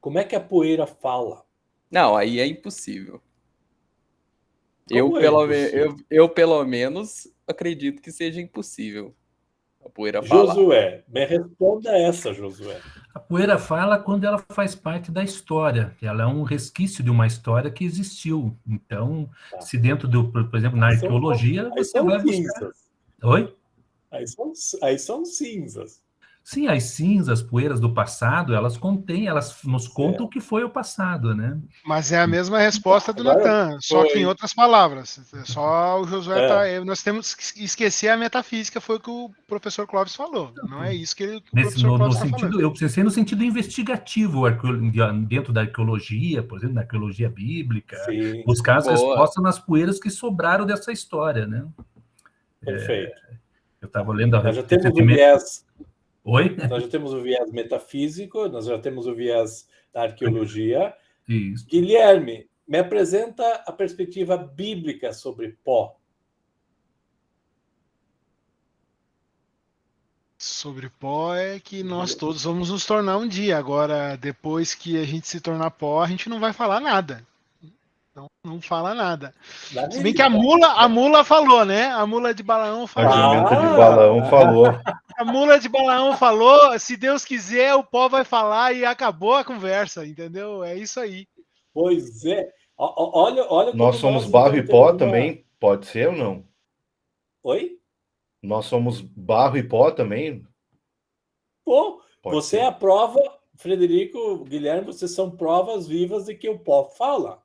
Como é que a poeira fala? Não, aí é impossível. Como Eu, pelo menos, acredito que seja impossível a poeira falar. Josué, me responda essa, Josué. A poeira fala quando ela faz parte da história. Ela é um resquício de uma história que existiu. Então, se dentro por exemplo, na arqueologia, você vai buscar... Oi? Aí são cinzas. Sim, as cinzas, poeiras do passado, elas nos contam o que foi o passado, né? Mas é a mesma resposta do Agora Natan, só que em foi. outras palavras. Só o Josué É, nós temos que esquecer a metafísica, foi o que o professor Clóvis falou. Não é isso que o Nesse, professor no Clóvis está falando. sentido, eu pensei no sentido investigativo, dentro da arqueologia, por exemplo, na arqueologia bíblica, sim, buscar as Boa. respostas nas poeiras que sobraram dessa história, né? perfeito. Eu estava lendo Nós já temos o recentemente. viés, Oi? nós já temos o viés metafísico, nós já temos o viés da arqueologia. Isso. Guilherme, me apresenta a perspectiva bíblica sobre pó. Sobre pó é que nós todos vamos nos tornar um dia. Agora, depois que a gente se tornar pó, a gente não vai falar nada. Não fala nada. Se bem que a mula falou, né? A mula de Balaão A falou. jumenta de Balaão falou. A mula de Balaão falou, se Deus quiser, o pó vai falar e acabou a conversa, entendeu? É isso aí. Pois é. Olha como Nós somos barro então, e pó temos uma... também, pode ser ou não? Oi? Nós somos barro e pó também? Pô, Pode você ser. é a prova, Frederico, Guilherme, vocês são provas vivas de que o pó fala.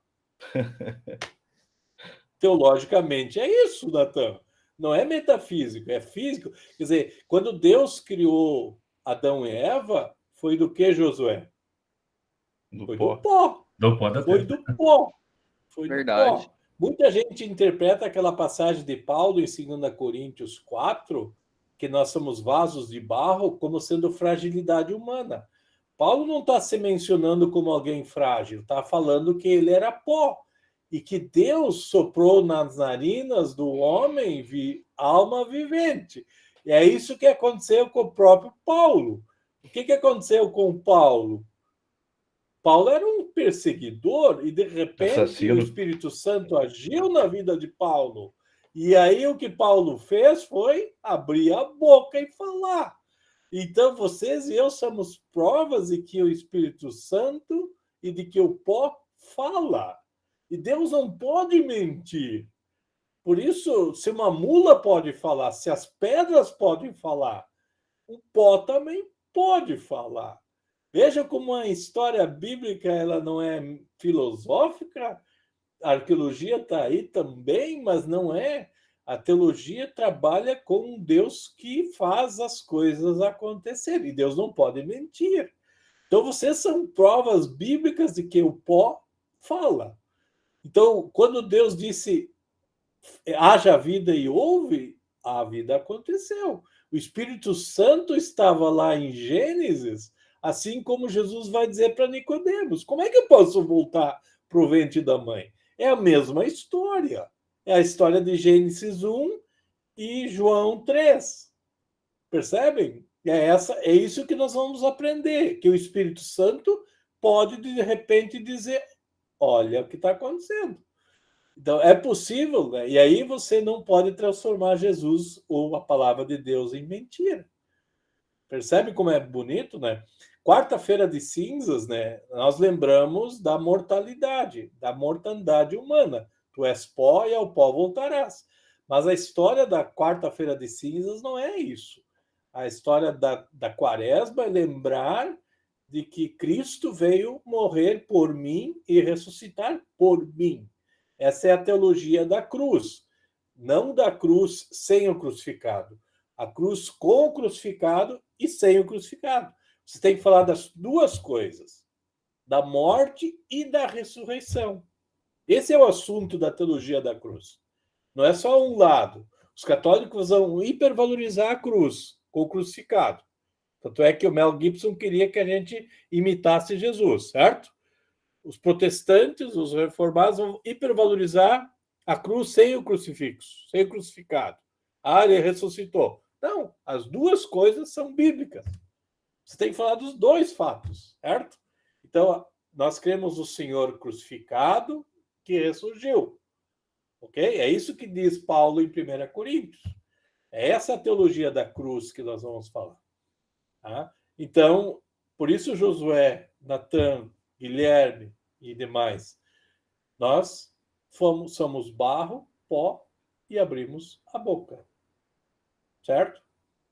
Teologicamente é isso, Natan. Não é metafísico, é físico. Quer dizer, quando Deus criou Adão e Eva, foi do que, Josué? Do Foi pó. do pó. Não pode Foi até. do pó. Foi do Verdade. pó. Muita gente interpreta aquela passagem de Paulo em 2 Coríntios 4, que nós somos vasos de barro, como sendo fragilidade humana. Paulo não está se mencionando como alguém frágil, está falando que ele era pó e que Deus soprou nas narinas do homem alma vivente. E é isso que aconteceu com o próprio Paulo. O que aconteceu com Paulo? Paulo era um perseguidor e, de repente, Assassino. o Espírito Santo agiu na vida de Paulo. E aí o que Paulo fez foi abrir a boca e falar. Então, vocês e eu somos provas de que o Espírito Santo e de que o pó fala. E Deus não pode mentir. Por isso, se uma mula pode falar, se as pedras podem falar, o pó também pode falar. Veja como a história bíblica ela não é filosófica, a arqueologia está aí também, mas não é. A teologia trabalha com um Deus que faz as coisas acontecerem, e Deus não pode mentir. Então, vocês são provas bíblicas de que o pó fala. Então, quando Deus disse haja vida e houve, a vida aconteceu. O Espírito Santo estava lá em Gênesis, assim como Jesus vai dizer para Nicodemos: como é que eu posso voltar para o ventre da mãe? É a mesma história. É a história de Gênesis 1 e João 3. Percebem? É isso que nós vamos aprender, que o Espírito Santo pode, de repente, dizer: olha o que está acontecendo. Então, é possível, né? E aí você não pode transformar Jesus ou a palavra de Deus em mentira. Percebe como é bonito, né? Quarta-feira de cinzas, né? Nós lembramos da mortalidade, da mortandade humana. Tu és pó e ao pó voltarás. Mas a história da quarta-feira de cinzas não é isso. A história da quaresma é lembrar de que Cristo veio morrer por mim e ressuscitar por mim. Essa é a teologia da cruz. Não da cruz sem o crucificado. A cruz com o crucificado e sem o crucificado. Você tem que falar das duas coisas. Da morte e da ressurreição. Esse é o assunto da teologia da cruz. Não é só um lado. Os católicos vão hipervalorizar a cruz com o crucificado. Tanto é que o Mel Gibson queria que a gente imitasse Jesus, certo? Os protestantes, os reformados, vão hipervalorizar a cruz sem o crucifixo, sem o crucificado. Ah, ele ressuscitou. Não, as duas coisas são bíblicas. Você tem que falar dos dois fatos, certo? Então, nós cremos no Senhor crucificado que ressurgiu. Ok? É isso que diz Paulo em 1 Coríntios. É essa a teologia da cruz que nós vamos falar. Tá? Então, por isso Josué, Natan, Guilherme e demais, nós somos barro, pó e abrimos a boca. Certo?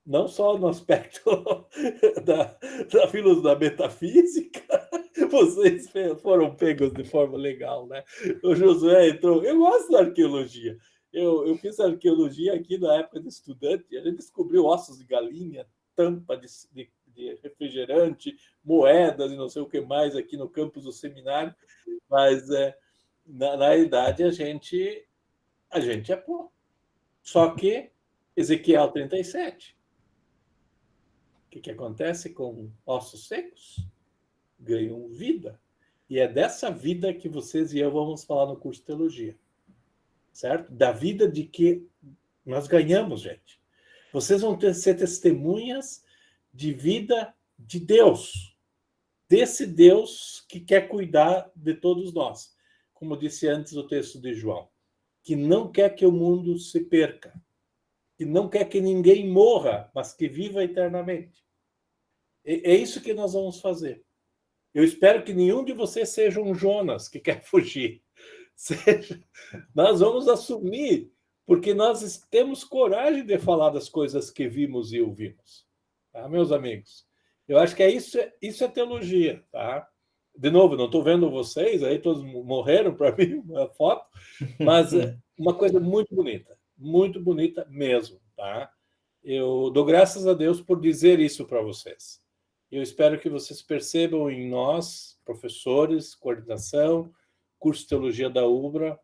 não só no aspecto da metafísica, vocês foram pegos de forma legal, né? O Josué entrou. Eu gosto da arqueologia. Eu fiz arqueologia aqui na época de estudante. A gente descobriu ossos de galinha, tampa de refrigerante, moedas e não sei o que mais aqui no campus do seminário. Mas, na realidade, a gente é pó. Só que Ezequiel 37. O que acontece com ossos secos? Ganham vida. E é dessa vida que vocês e eu vamos falar no curso de teologia. Certo? Da vida de que nós ganhamos, gente. Vocês vão ser testemunhas de vida de Deus. Desse Deus que quer cuidar de todos nós. Como disse antes o texto de João. Que não quer que o mundo se perca. Que não quer que ninguém morra, mas que viva eternamente. É isso que nós vamos fazer. Eu espero que nenhum de vocês seja um Jonas que quer fugir. Nós vamos assumir, porque nós temos coragem de falar das coisas que vimos e ouvimos. Tá, meus amigos? Eu acho que isso é teologia. Tá? De novo, não estou vendo vocês, aí todos morreram para mim, uma foto, mas é uma coisa muito bonita mesmo. Tá? Eu dou graças a Deus por dizer isso para vocês. Eu espero que vocês percebam em nós, professores, coordenação, curso de teologia da UBRA,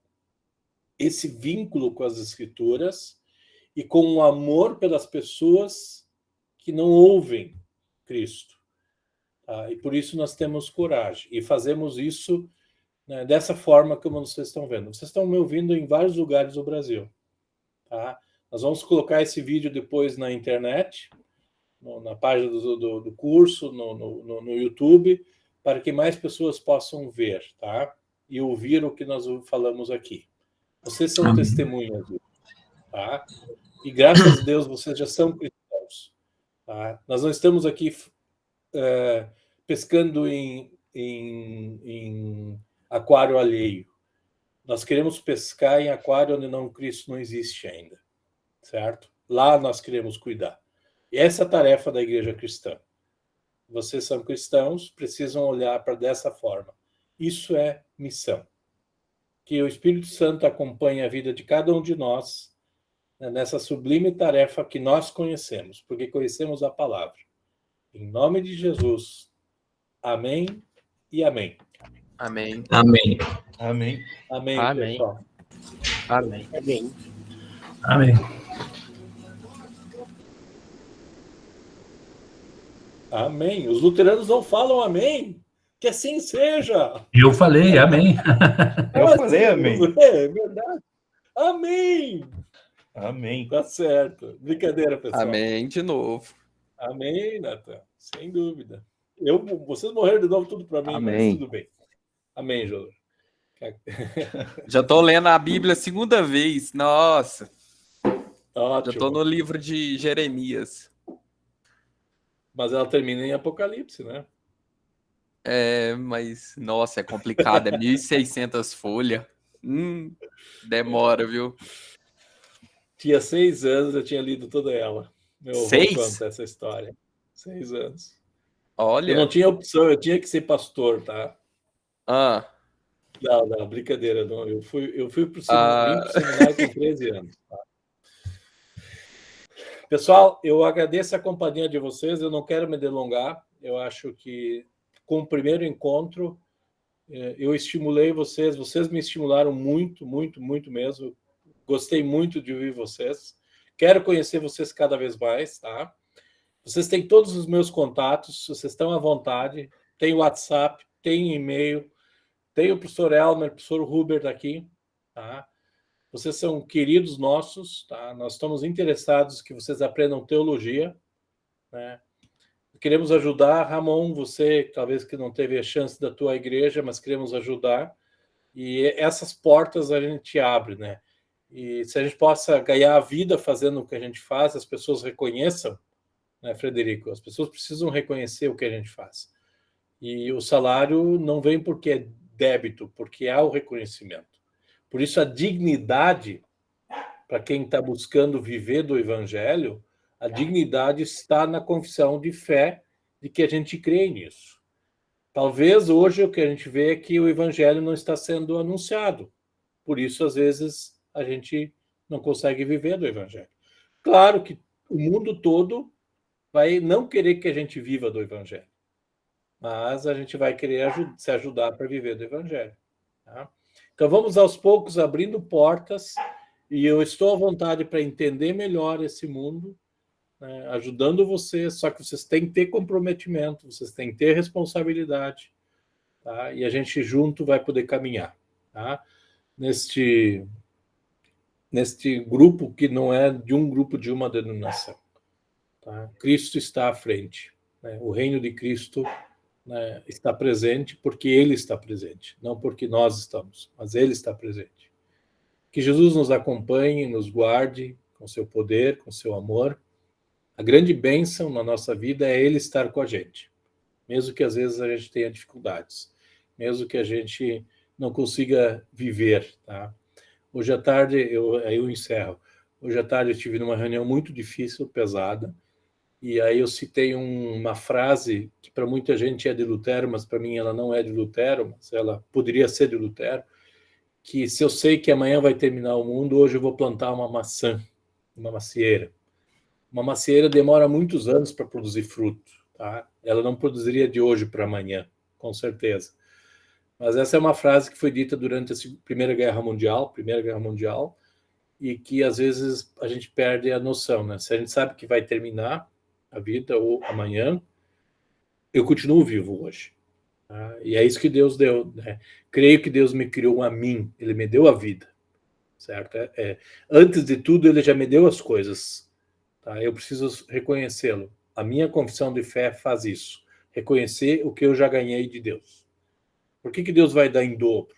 esse vínculo com as Escrituras e com o amor pelas pessoas que não ouvem Cristo. Tá? E por isso nós temos coragem. E fazemos isso, né, dessa forma como vocês estão vendo. Vocês estão me ouvindo em vários lugares do Brasil. Tá? Nós vamos colocar esse vídeo depois na internet, na página do curso, no YouTube, para que mais pessoas possam ver, tá? E ouvir o que nós falamos aqui. Vocês são testemunhas, tá? E graças a Deus vocês já são cristãos. Tá? Nós não estamos aqui pescando em aquário alheio. Nós queremos pescar em aquário onde Cristo não existe ainda, certo? Lá nós queremos cuidar. E essa é a tarefa da igreja cristã. Vocês são cristãos, precisam olhar para dessa forma. Isso é missão. Que o Espírito Santo acompanhe a vida de cada um de nós, né, nessa sublime tarefa que nós conhecemos, porque conhecemos a palavra. Em nome de Jesus. Amém e amém. Amém. Amém. Amém. Amém, Amém. pessoal. Amém. Amém. Amém. Amém. Os luteranos não falam amém. Que assim seja. Eu falei, amém. Eu falei amém. É verdade. Amém. Amém. Tá certo. Brincadeira, pessoal. Amém de novo. Amém, Nathan. Sem dúvida. Vocês morreram de novo tudo para mim, Amém. mas tudo bem. Amém, Jô. Já estou lendo a Bíblia a segunda vez. Nossa. Ótimo. Já estou no livro de Jeremias. Mas ela termina em Apocalipse, né? Mas, nossa, é complicado. É 1.600 folhas. Demora, viu? Tinha 6 anos, eu tinha lido toda ela. Meu avô 6? conta essa história. 6 anos. Olha. Eu não tinha opção, eu tinha que ser pastor, tá? Não, brincadeira. Não. Eu fui para o seminário com 13 anos. Tá? Pessoal, eu agradeço a companhia de vocês. Eu não quero me delongar. Eu acho que, com o primeiro encontro, eu estimulei vocês. Vocês me estimularam muito, muito, muito mesmo. Gostei muito de ouvir vocês. Quero conhecer vocês cada vez mais, tá? Vocês têm todos os meus contatos. Vocês estão à vontade. Tem WhatsApp, tem e-mail. Tem o professor Elmer, o professor Hubert aqui, tá? Vocês são queridos nossos, tá? Nós estamos interessados que vocês aprendam teologia, né? Queremos ajudar, Ramon, você, talvez que não teve a chance da tua igreja, mas queremos ajudar. E essas portas a gente abre, né? E se a gente possa ganhar a vida fazendo o que a gente faz, as pessoas reconheçam, né, Frederico? As pessoas precisam reconhecer o que a gente faz. E o salário não vem porque é débito, porque há o reconhecimento. Por isso, a dignidade, para quem está buscando viver do Evangelho, A dignidade está na confissão de fé de que a gente crê nisso. Talvez hoje o que a gente vê é que o evangelho não está sendo anunciado. Por isso, às vezes, a gente não consegue viver do evangelho. Claro que o mundo todo vai não querer que a gente viva do evangelho, mas a gente vai querer se ajudar para viver do evangelho. Tá? Então, vamos aos poucos abrindo portas, e eu estou à vontade para entender melhor esse mundo, né, ajudando vocês, só que vocês têm que ter comprometimento, vocês têm que ter responsabilidade, tá? E a gente junto vai poder caminhar, tá? Neste grupo que não é de um grupo de uma denominação. Tá? Cristo está à frente, né? O reino de Cristo, né, está presente porque Ele está presente, não porque nós estamos, mas Ele está presente. Que Jesus nos acompanhe, nos guarde com seu poder, com seu amor. A grande bênção na nossa vida é Ele estar com a gente, mesmo que às vezes a gente tenha dificuldades, mesmo que a gente não consiga viver. Tá? Hoje à tarde, eu encerro. Hoje à tarde eu estive numa reunião muito difícil, pesada, e aí eu citei uma frase que para muita gente é de Lutero, mas para mim ela não é de Lutero, mas ela poderia ser de Lutero, que se eu sei que amanhã vai terminar o mundo, hoje eu vou plantar uma maçã, uma macieira. Uma macieira demora muitos anos para produzir fruto, tá? Ela não produziria de hoje para amanhã, com certeza. Mas essa é uma frase que foi dita durante a Primeira Guerra Mundial, e que às vezes a gente perde a noção, né? Se a gente sabe que vai terminar a vida ou amanhã, eu continuo vivo hoje. Tá? E é isso que Deus deu, né? Creio que Deus me criou a mim, Ele me deu a vida, certo? Antes de tudo, Ele já me deu as coisas. Tá? Eu preciso reconhecê-lo. A minha confissão de fé faz isso. Reconhecer o que eu já ganhei de Deus. Por que Deus vai dar em dobro?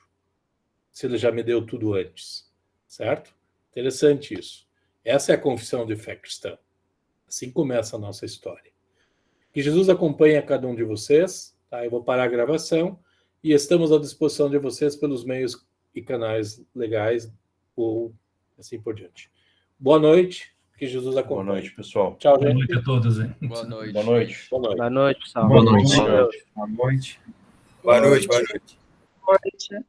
Se Ele já me deu tudo antes. Certo? Interessante isso. Essa é a confissão de fé cristã. Assim começa a nossa história. Que Jesus acompanhe a cada um de vocês. Tá? Eu vou parar a gravação e estamos à disposição de vocês pelos meios e canais legais ou assim por diante. Boa noite. Que Jesus acompanhe. Boa noite, pessoal. Tchau, Boa gente. noite a todos. Hein? Boa noite. Boa noite. Boa noite. Boa noite, pessoal. Boa noite. Boa noite. Boa noite. Boa noite. Boa noite. Boa noite.